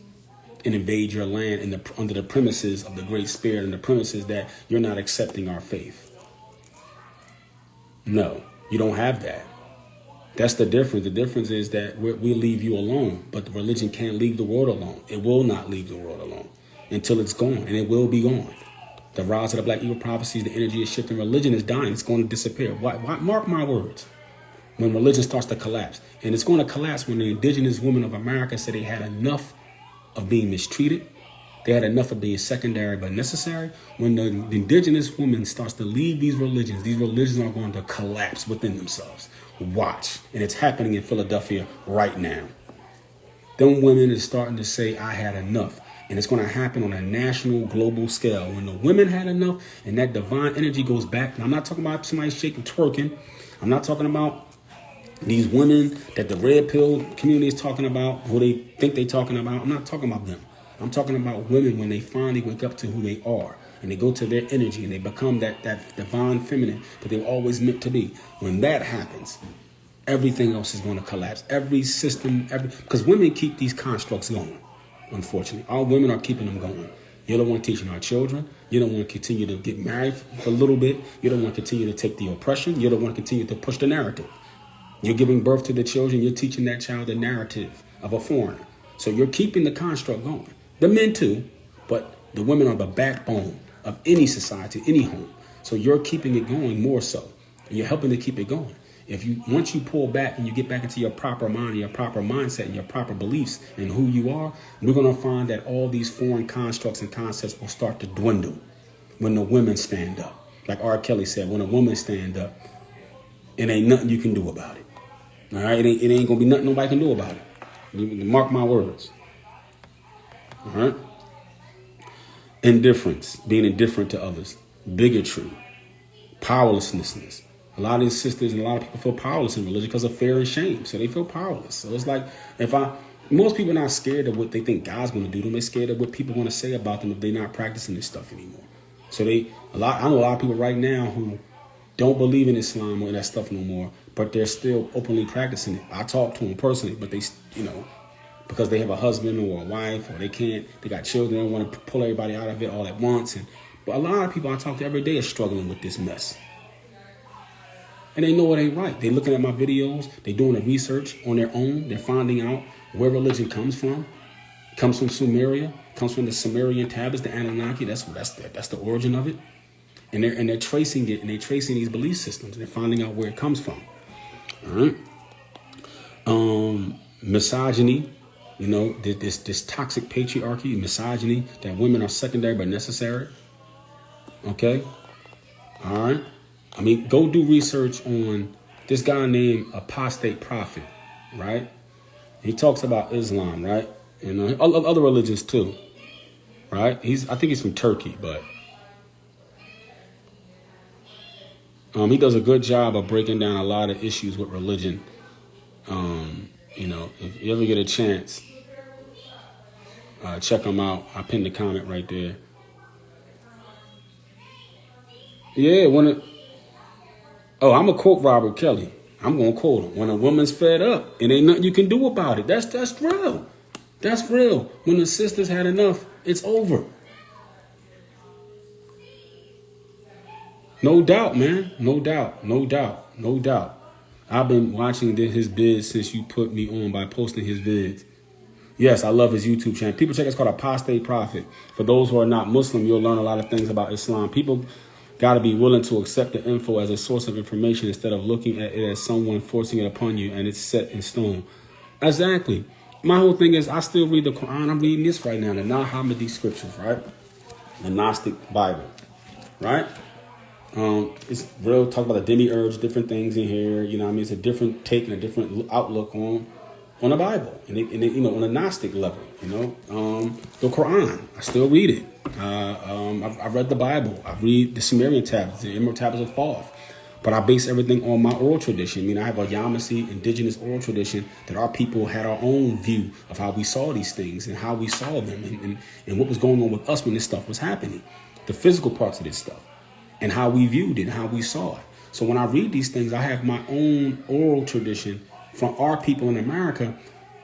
and invade your land under the premises of the Great Spirit and the premises that you're not accepting our faith. No, you don't have that. That's the difference. The difference is that we leave you alone, but the religion can't leave the world alone. It will not leave the world alone until it's gone, and it will be gone. The rise of the Black Eagle prophecies, the energy is shifting. Religion is dying. It's going to disappear. Why? Mark my words. When religion starts to collapse, and it's going to collapse when the indigenous women of America said they had enough of being mistreated. They had enough of being secondary but necessary. When the indigenous woman starts to leave these religions are going to collapse within themselves. Watch. And it's happening in Philadelphia right now. Them women is starting to say, I had enough. And it's going to happen on a national, global scale. When the women had enough and that divine energy goes back. And I'm not talking about somebody shaking, twerking. I'm not talking about these women that the red pill community is talking about, who they think they're talking about. I'm not talking about them. I'm talking about women when they finally wake up to who they are and they go to their energy and they become that divine feminine that they always meant to be. When that happens, everything else is going to collapse. Every system, because women keep these constructs going, unfortunately. Our women are keeping them going. You don't want teaching our children. You don't want to continue to get married for a little bit. You don't want to continue to take the oppression. You don't want to continue to push the narrative. You're giving birth to the children. You're teaching that child the narrative of a foreigner. So you're keeping the construct going. The men too, but the women are the backbone of any society, any home. So you're keeping it going more so. And you're helping to keep it going. Once you pull back and you get back into your proper mind, your proper mindset, and your proper beliefs and who you are, we're going to find that all these foreign constructs and concepts will start to dwindle when the women stand up. Like R. Kelly said, when a woman stand up, it ain't nothing you can do about it. All right? It ain't going to be nothing nobody can do about it. You mark my words. All right? Indifference, being indifferent to others, bigotry, powerlessness. A lot of these sisters and a lot of people feel powerless in religion because of fear and shame. So they feel powerless. So it's like most people are not scared of what they think God's going to do to them. They're scared of what people want to say about them if they're not practicing this stuff anymore. So I know a lot of people right now who don't believe in Islam or that stuff no more, but they're still openly practicing it. I talk to them personally, but they, because they have a husband or a wife or they got children, they don't want to pull everybody out of it all at once. But a lot of people I talk to every day are struggling with this mess. And they know it ain't right. They're looking at my videos. They're doing the research on their own. They're finding out where religion comes from. It comes from Sumeria. It comes from the Sumerian tablets, the Anunnaki. That's the origin of it. And they're tracing it, and they're tracing these belief systems. They're finding out where it comes from. All right. Misogyny. This toxic patriarchy, misogyny, that women are secondary but necessary. Okay. All right. Go do research on this guy named Apostate Prophet, right? He talks about Islam, right? And other religions too, right? I think he's from Turkey, but he does a good job of breaking down a lot of issues with religion. If you ever get a chance, check him out. I pinned the comment right there. Yeah, I'm going to quote Robert Kelly. I'm going to quote him. When a woman's fed up, it ain't nothing you can do about it. That's real. That's real. When the sisters had enough, it's over. No doubt, man. No doubt. No doubt. No doubt. I've been watching his vids since you put me on by posting his vids. Yes, I love his YouTube channel. People check it. It's called Apostate Prophet. For those who are not Muslim, you'll learn a lot of things about Islam. People got to be willing to accept the info as a source of information instead of looking at it as someone forcing it upon you and it's set in stone. Exactly. My whole thing is I still read the Quran. I'm reading this right now, the Nahamadi scriptures, right? The Gnostic Bible, right? It's real. Talk about the demiurge, different things in here. It's a different take and a different outlook on the Bible, and on a Gnostic level. The Quran. I still read it. I read the Bible. I read the Sumerian tablets, the Emerald tablets of Thoth. But I base everything on my oral tradition. I have a Yamasee indigenous oral tradition that our people had our own view of how we saw these things and how we saw them and what was going on with us when this stuff was happening. The physical parts of this stuff and how we viewed it and how we saw it. So when I read these things, I have my own oral tradition from our people in America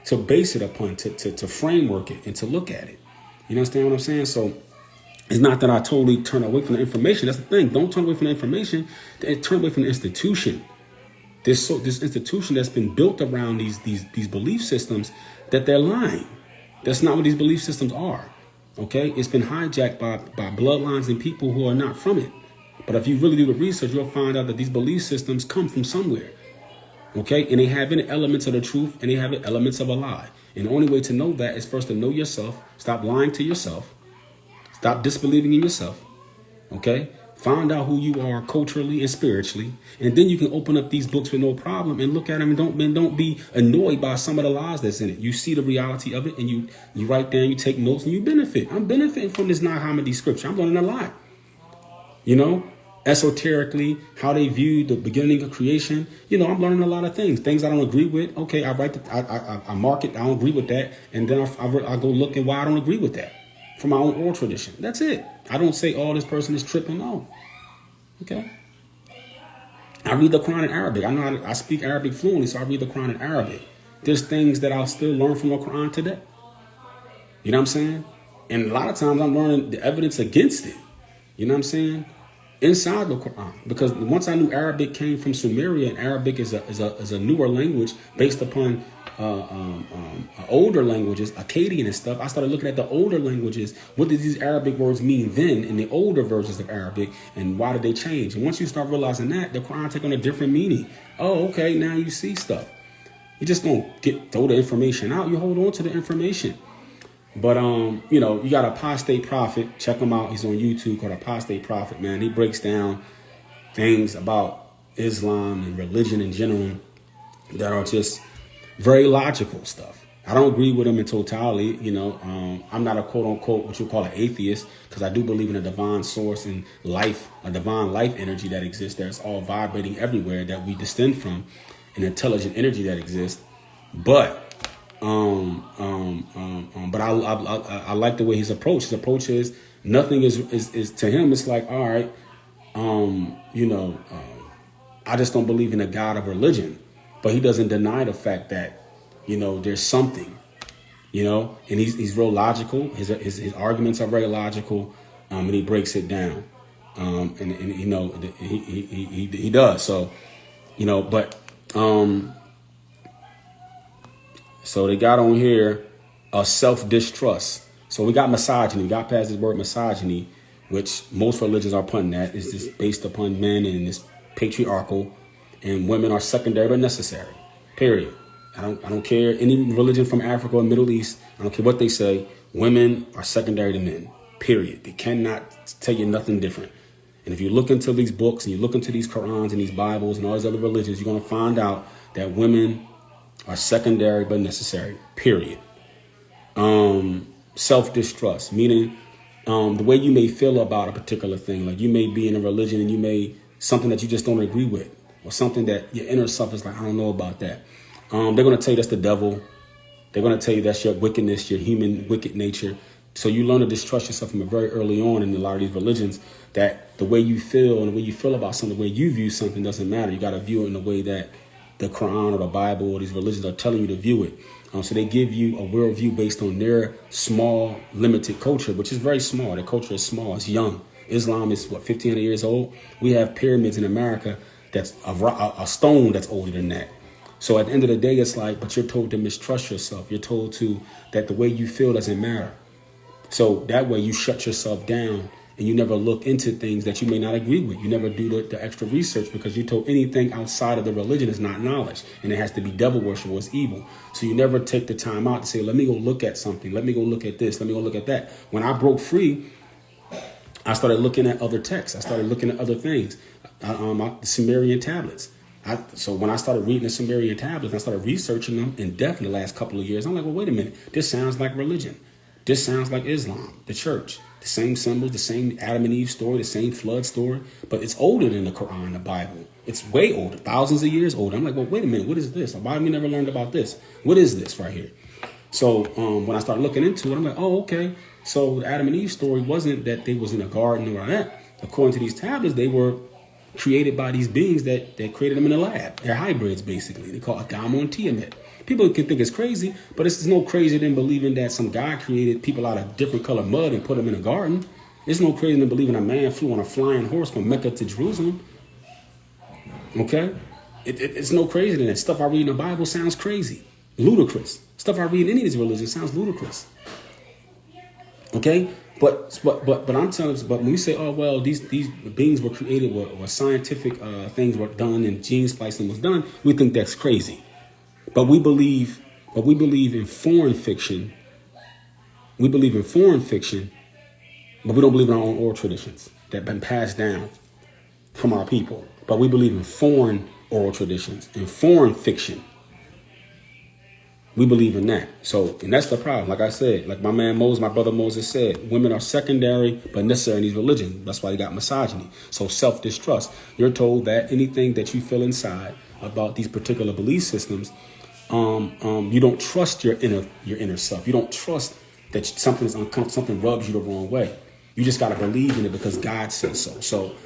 to base it upon, to framework it and to look at it. You understand what I'm saying? So it's not that I totally turn away from the information. That's the thing. Don't turn away from the information. Turn away from the institution. This institution that's been built around these belief systems that they're lying. That's not what these belief systems are. Okay? It's been hijacked by bloodlines and people who are not from it. But if you really do the research, you'll find out that these belief systems come from somewhere. Okay? And they have elements of the truth and they have elements of a lie. And the only way to know that is first to know yourself. Stop lying to yourself. Stop disbelieving in yourself. Okay? Find out who you are culturally and spiritually. And then you can open up these books with no problem and look at them and don't be annoyed by some of the lies that's in it. You see the reality of it and you write down, you take notes and you benefit. I'm benefiting from this Nahamadi scripture. I'm learning a lot. Esoterically, how they view the beginning of creation. I'm learning a lot of things I don't agree with. Okay, I mark it. I don't agree with that. And then I go look at why I don't agree with that from my own oral tradition. That's it. I don't say, this person is tripping. No. Okay. I read the Quran in Arabic. I speak Arabic fluently, so I read the Quran in Arabic. There's things that I'll still learn from the Quran today. You know what I'm saying? And a lot of times I'm learning the evidence against it. You know what I'm saying? Inside the Quran, because once I knew Arabic came from Sumeria, and Arabic is a newer language based upon older languages, Akkadian and stuff. I started looking at the older languages. What did these Arabic words mean then in the older versions of Arabic, and why did they change? And once you start realizing that, the Quran take on a different meaning. Oh, okay, now you see stuff. You just don't throw the information out. You hold on to the information. But, you know, you got Apostate Prophet. Check him out. He's on YouTube called Apostate Prophet, man. He breaks down things about Islam and religion in general that are just very logical stuff. I don't agree with him in totality. You know, I'm not a quote unquote what you call an atheist, because I do believe in a divine source and life, a divine life energy that exists there. It's all vibrating everywhere that we descend from, an intelligent energy that exists. But but I like the way his approach. His approach is nothing is to him. It's like, all right, you know, I just don't believe in a God of religion, but he doesn't deny the fact that, you know, there's something, you know, and he's real logical. His arguments are very logical, and he breaks it down, and you know, he does. So, you know, but so they got on here self-distrust. So we got misogyny. We got past this word misogyny, which most religions are putting that. It's just based upon men and it's patriarchal, and women are secondary but necessary. Period. I don't care any religion from Africa or Middle East. I don't care what they say. Women are secondary to men. Period. They cannot tell you nothing different. And if you look into these books and you look into these Qurans and these Bibles and all these other religions, you're going to find out that women are secondary but necessary, period. Self-distrust, meaning the way you may feel about a particular thing. Like you may be in a religion and you may, something that you just don't agree with, or something that your inner self is like, I don't know about that. They're going to tell you that's the devil. They're going to tell you that's your wickedness, your human wicked nature. So you learn to distrust yourself from very early on in a lot of these religions, that the way you feel and the way you feel about something, the way you view something doesn't matter. You got to view it in the way that the Quran or the Bible or these religions are telling you to view it. So they give you a worldview based on their small, limited culture, which is very small. Their culture is small. It's young. Islam is, 1,500 years old? We have pyramids in America that's a stone that's older than that. So at the end of the day, it's like, but you're told to mistrust yourself. You're told that the way you feel doesn't matter. So that way you shut yourself down and you never look into things that you may not agree with. You never do the extra research, because you're told anything outside of the religion is not knowledge, and it has to be devil worship or it's evil. So you never take the time out to say, let me go look at something. Let me go look at this. Let me go look at that. When I broke free, I started looking at other texts. I started looking at other things. The Sumerian tablets. So when I started reading the Sumerian tablets, I started researching them in depth in the last couple of years. I'm like, well, wait a minute. This sounds like religion. This sounds like Islam, the church. The same symbols, the same Adam and Eve story, the same flood story, but it's older than the Quran, the Bible. It's way older, thousands of years older. I'm like, well, wait a minute, what is this? Why have we never learned about this? What is this right here? So when I started looking into it, I'm like, oh, okay. So the Adam and Eve story wasn't that they was in a garden or that. According to these tablets, they were created by these beings that created them in a lab. They're hybrids, basically. They call Adamo and Tiamat. People can think it's crazy, but it's no crazier than believing that some guy created people out of different color mud and put them in a garden. It's no crazier than believing a man flew on a flying horse from Mecca to Jerusalem. Okay? It's no crazier than that. Stuff I read in the Bible sounds crazy, ludicrous. Stuff I read in any of these religions sounds ludicrous. Okay? But I'm telling you, but when we say, oh, well, these beings were created, or scientific things were done and gene splicing was done, we think that's crazy. But we believe in foreign fiction. We believe in foreign fiction, but we don't believe in our own oral traditions that have been passed down from our people. But we believe in foreign oral traditions and foreign fiction. We believe in that. So, and that's the problem. Like I said, like my brother Moses said, women are secondary but necessary in these religions. That's why they got misogyny. So self-distrust. You're told that anything that you feel inside about these particular belief systems, you don't trust your inner self. You don't trust that something is uncomfortable, something rubs you the wrong way. You just got to believe in it because God says so. So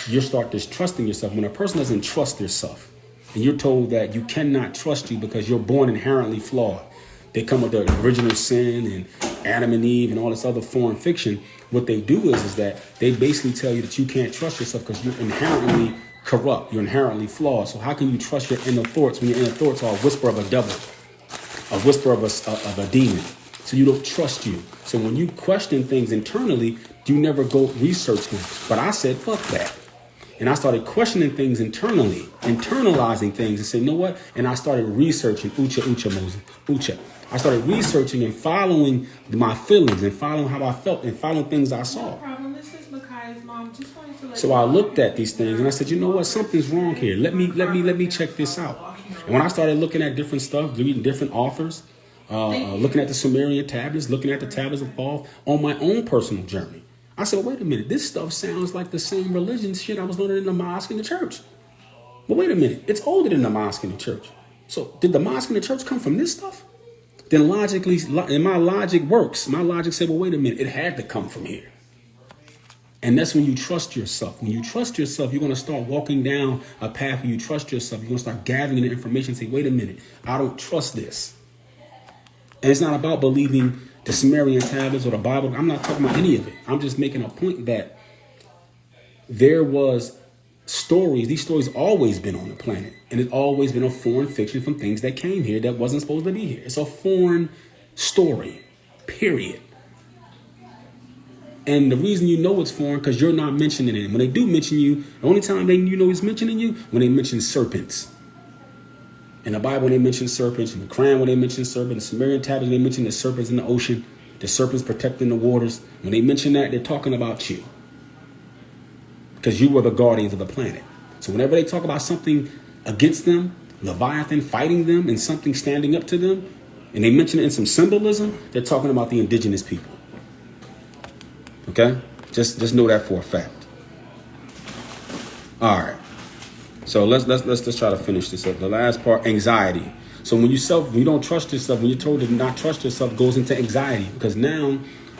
you start distrusting yourself. When a person doesn't trust yourself, and you're told that you cannot trust you because you're born inherently flawed. They come with the original sin, and Adam and Eve and all this other foreign fiction, what they do is that they basically tell you that you can't trust yourself because you're inherently corrupt. You're inherently flawed. So how can you trust your inner thoughts when your inner thoughts are a whisper of a devil, a whisper of a demon? So you don't trust you. So when you question things internally, you never go research them. But I said, fuck that. And I started questioning things internally, internalizing things and said, you know what? And I started researching Moses. I started researching and following my feelings and following how I felt and following things I saw. No problem. This is Makai's mom. Just wanted to let So I looked at these things and I said, you know what? Something's wrong here. Let me check this out. And when I started looking at different stuff, reading different authors, looking at the Sumerian tablets, looking at the tablets of Paul on my own personal journey, I said, well, wait a minute. This stuff sounds like the same religion shit I was learning in the mosque and the church. But wait a minute. It's older than the mosque and the church. So did the mosque and the church come from this stuff? Then logically, and my logic works. My logic said, well, wait a minute. It had to come from here. And that's when you trust yourself. When you trust yourself, you're going to start walking down a path where you trust yourself. You're going to start gathering the information and say, wait a minute. I don't trust this. And it's not about believing the Sumerian tablets or the Bible. I'm not talking about any of it. I'm just making a point that there was stories. These stories always been on the planet. And it's always been a foreign fiction from things that came here that wasn't supposed to be here. It's a foreign story, period. And the reason you know it's foreign because you're not mentioning it. When they do mention you, the only time you know it's mentioning you, when they mention serpents. In the Bible, when they mention serpents. In the Quran, when they mention serpents. The Sumerian tablets, they mention the serpents in the ocean. The serpents protecting the waters. When they mention that, they're talking about you. Because you were the guardians of the planet. So whenever they talk about something against them, Leviathan fighting them, and something standing up to them, and they mention it in some symbolism, they're talking about the indigenous people. Okay? Just know that for a fact. All right. So let's try to finish this up. The last part, anxiety. So when you don't trust yourself, when you're told to not trust yourself, it goes into anxiety because now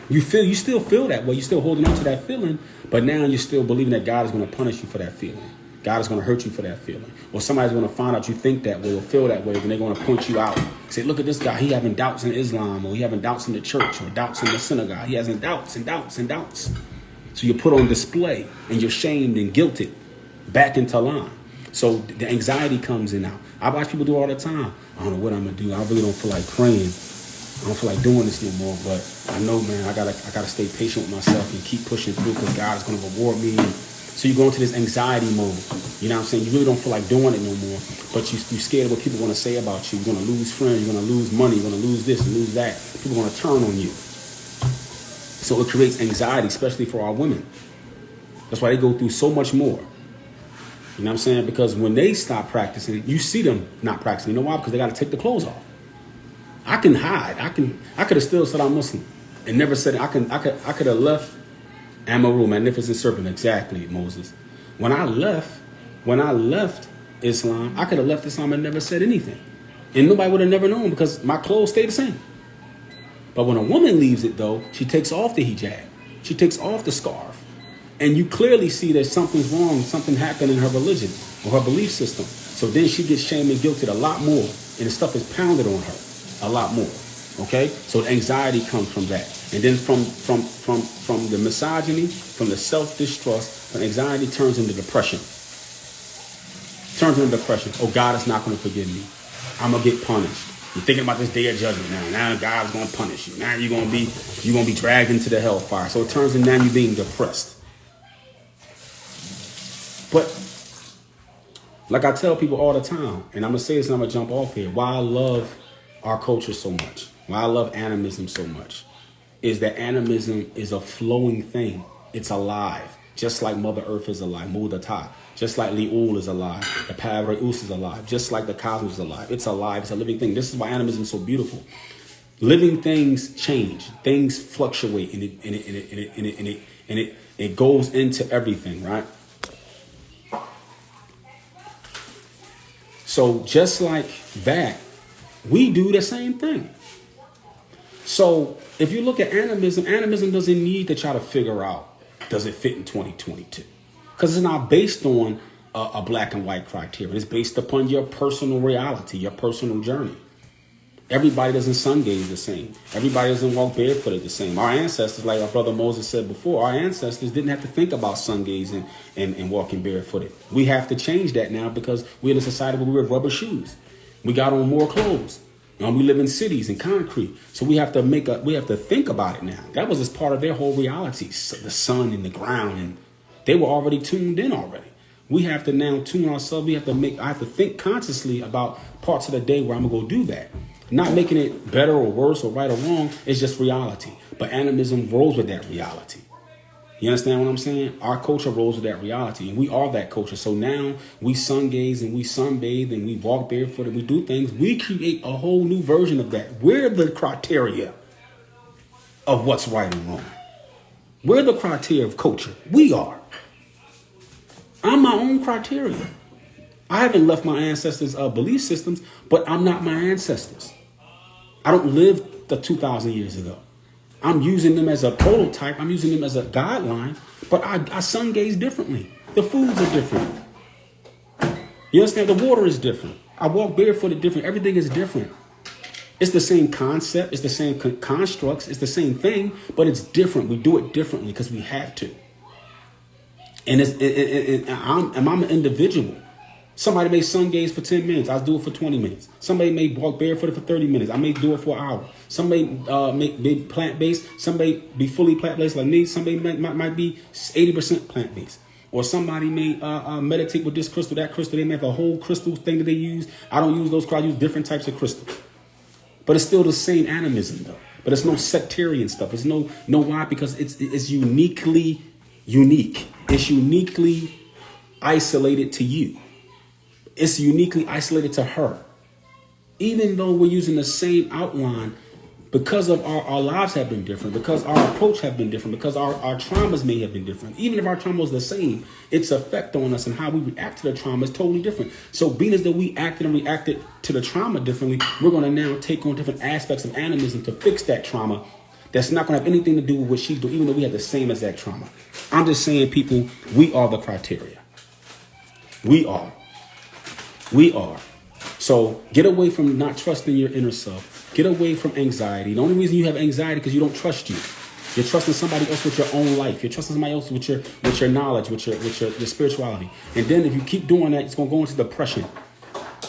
you still feel that way. You're still holding on to that feeling, but now you're still believing that God is going to punish you for that feeling. God is going to hurt you for that feeling. Or somebody's going to find out you think that way or feel that way, and they're going to point you out. Say, look at this guy. He having doubts in Islam, or he having doubts in the church, or doubts in the synagogue. He has doubts and doubts and doubts. So you're put on display, and you're shamed and guilted back into line. So the anxiety comes in now. I watch people do it all the time. I don't know what I'm going to do. I really don't feel like praying. I don't feel like doing this no more. But I know, man, I gotta stay patient with myself and keep pushing through because God is going to reward me. So you go into this anxiety mode. You know what I'm saying? You really don't feel like doing it no more. But you're scared of what people are going to say about you. You're going to lose friends. You're going to lose money. You're going to lose this and lose that. People are going to turn on you. So it creates anxiety, especially for our women. That's why they go through so much more. You know what I'm saying? Because when they stop practicing, you see them not practicing. You know why? Because they got to take the clothes off. I can hide. I could have still said I'm Muslim and never said it. I could have left Amaru, magnificent serpent. Exactly, Moses. When I left Islam, I could have left Islam and never said anything. And nobody would have never known because my clothes stay the same. But when a woman leaves it, though, she takes off the hijab. She takes off the scarf. And you clearly see that something's wrong, something happened in her religion or her belief system. So then she gets shamed and guilted a lot more. And the stuff is pounded on her a lot more. Okay? So anxiety comes from that. And then from the misogyny, from the self-distrust, from anxiety turns into depression. Oh, God is not going to forgive me. I'm going to get punished. You're thinking about this day of judgment now. Now God's going to punish you. Now you're going to be dragged into the hellfire. So it turns into now you're being depressed. But like I tell people all the time, and I'm going to say this and I'm going to jump off here, why I love our culture so much, why I love animism so much, is that animism is a flowing thing. It's alive, just like Mother Earth is alive, Mudata, just like Li'ul is alive, the Pavreus is alive, just like the cosmos is alive. It's alive. It's a living thing. This is why animism is so beautiful. Living things change. Things fluctuate, and it goes into everything, right? So just like that, we do the same thing. So if you look at animism doesn't need to try to figure out, does it fit in 2022? Because it's not based on a black and white criteria. It's based upon your personal reality, your personal journey. Everybody doesn't sun gaze the same. Everybody doesn't walk barefooted the same. Our ancestors, like our brother Moses said before, our ancestors didn't have to think about sun gazing and walking barefooted. We have to change that now because we're in a society where we wear rubber shoes. We got on more clothes. We live in cities and concrete. So we have to think about it now. That was just part of their whole reality. So the sun and the ground, and they were already tuned in already. We have to now tune ourselves. I have to think consciously about parts of the day where I'm gonna go do that. Not making it better or worse or right or wrong. It's just reality. But animism rolls with that reality. You understand what I'm saying? Our culture rolls with that reality, and we are that culture. So now we sun gaze and we sunbathe and we walk barefoot and we do things. We create a whole new version of that. We're the criteria of what's right and wrong. We're the criteria of culture. We are. I'm my own criteria. I haven't left my ancestors' belief systems, but I'm not my ancestors. I don't live the 2,000 years ago. I'm using them as a prototype. I'm using them as a guideline, but I sun gaze differently. The foods are different. You understand? The water is different. I walk barefooted different. Everything is different. It's the same concept. It's the same constructs. It's the same thing, but it's different. We do it differently because we have to. And I'm an individual. Somebody may sun gaze for 10 minutes. I'll do it for 20 minutes. Somebody may walk barefooted for 30 minutes. I may do it for an hour. Somebody may be plant-based. Somebody be fully plant-based like me. Somebody might be 80% plant-based. Or somebody may meditate with this crystal, that crystal. They may have a whole crystal thing that they use. I don't use those crystals. I use different types of crystals. But it's still the same animism, though. But it's no sectarian stuff. It's no why? Because it's uniquely unique. It's uniquely isolated to you. It's uniquely isolated to her. Even though we're using the same outline, because of our lives have been different, because our approach have been different, because our traumas may have been different. Even if our trauma was the same, its effect on us and how we react to the trauma is totally different. So being as though we acted and reacted to the trauma differently, we're going to now take on different aspects of animism to fix that trauma. That's not going to have anything to do with what she's doing, even though we have the same exact trauma. I'm just saying, people, we are the criteria. We are. So get away from not trusting your inner self. Get away from anxiety. The only reason you have anxiety is because you don't trust you. You're trusting somebody else with your own life. You're trusting somebody else with your knowledge, with your spirituality. And then if you keep doing that, it's going to go into depression.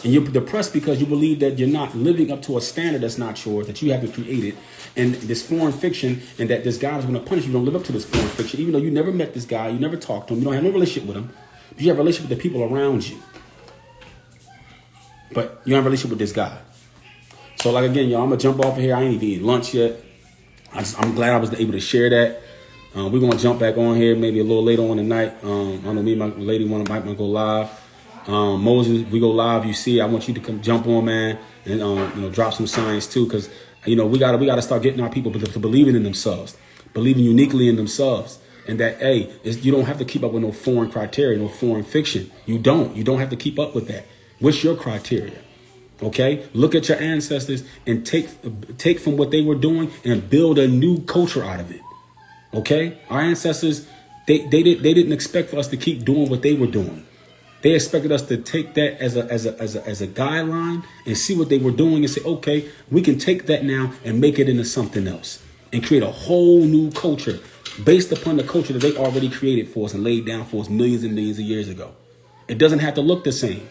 And you're depressed because you believe that you're not living up to a standard that's not yours, that you haven't created. And this foreign fiction, and that this God is going to punish you. You don't live up to this foreign fiction, even though you never met this guy, you never talked to him, you don't have no relationship with him. But you have a relationship with the people around you. But you have a relationship with this guy. So like, again, y'all, I'm going to jump off of here. I ain't even eaten lunch yet. I'm glad I was able to share that. We're going to jump back on here maybe a little later on tonight. I know me and my lady might go live. Moses, we go live. You see, I want you to come jump on, man, and drop some science too, because we gotta start getting our people to believing in themselves, believing uniquely in themselves, and that you don't have to keep up with no foreign criteria, no foreign fiction. You don't have to keep up with that. What's your criteria? Okay, look at your ancestors and take from what they were doing and build a new culture out of it. Okay, our ancestors they didn't expect for us to keep doing what they were doing. They expected us to take that as a guideline and see what they were doing and say, okay, we can take that now and make it into something else and create a whole new culture based upon the culture that they already created for us and laid down for us millions and millions of years ago. It doesn't have to look the same,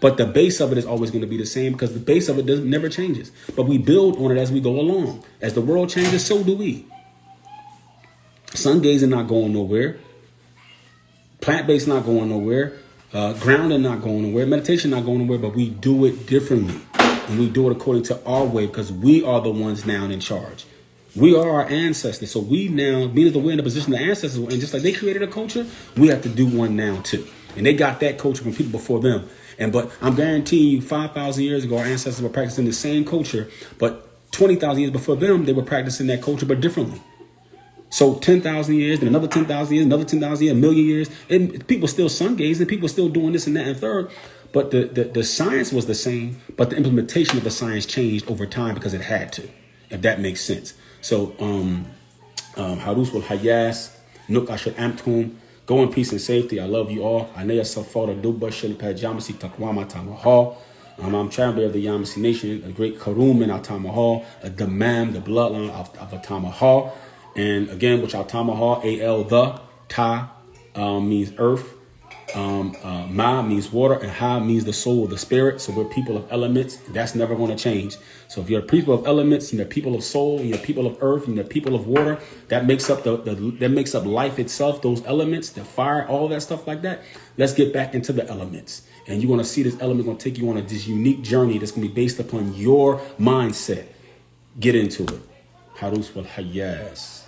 but the base of it is always going to be the same because the base of it never changes. But we build on it as we go along. As the world changes, so do we. Sun gazing not going nowhere. Plant-based not going nowhere. Grounding not going nowhere, meditation not going nowhere, but we do it differently. And we do it according to our way because we are the ones now in charge. We are our ancestors. So we now, being as we're in the position the ancestors were in, just like they created a culture, we have to do one now too. And they got that culture from people before them. But I'm guaranteeing you 5,000 years ago, our ancestors were practicing the same culture, but 20,000 years before them, they were practicing that culture, but differently. So 10,000 years, then another 10,000 years, another 10,000 years, a million years, and people still sun gazing, people still doing this and that and third. But the science was the same, but the implementation of the science changed over time because it had to, if that makes sense. So Harus wal Hayas, Nuk Ashal Amtum, go in peace and safety. I love you all. Anaya Safara Duba Shil Pajamasi Takwama Tamaha. I'm Chamber of the Yamasee Nation, a great Karum in Altamaha, a Damam, the bloodline of Altamaha. And again, which Altamaha, A-L, the, Ta means earth, Ma means water, and Ha means the soul, the spirit. So we're people of elements. That's never going to change. So if you're a people of elements, you're a people of soul, you're a people of earth, you're a people of water, that makes up that makes up life itself, those elements, the fire, all that stuff like that. Let's get back into the elements. And you're going to see this element going to take you on this unique journey that's going to be based upon your mindset. Get into it. Harus wal Hayas.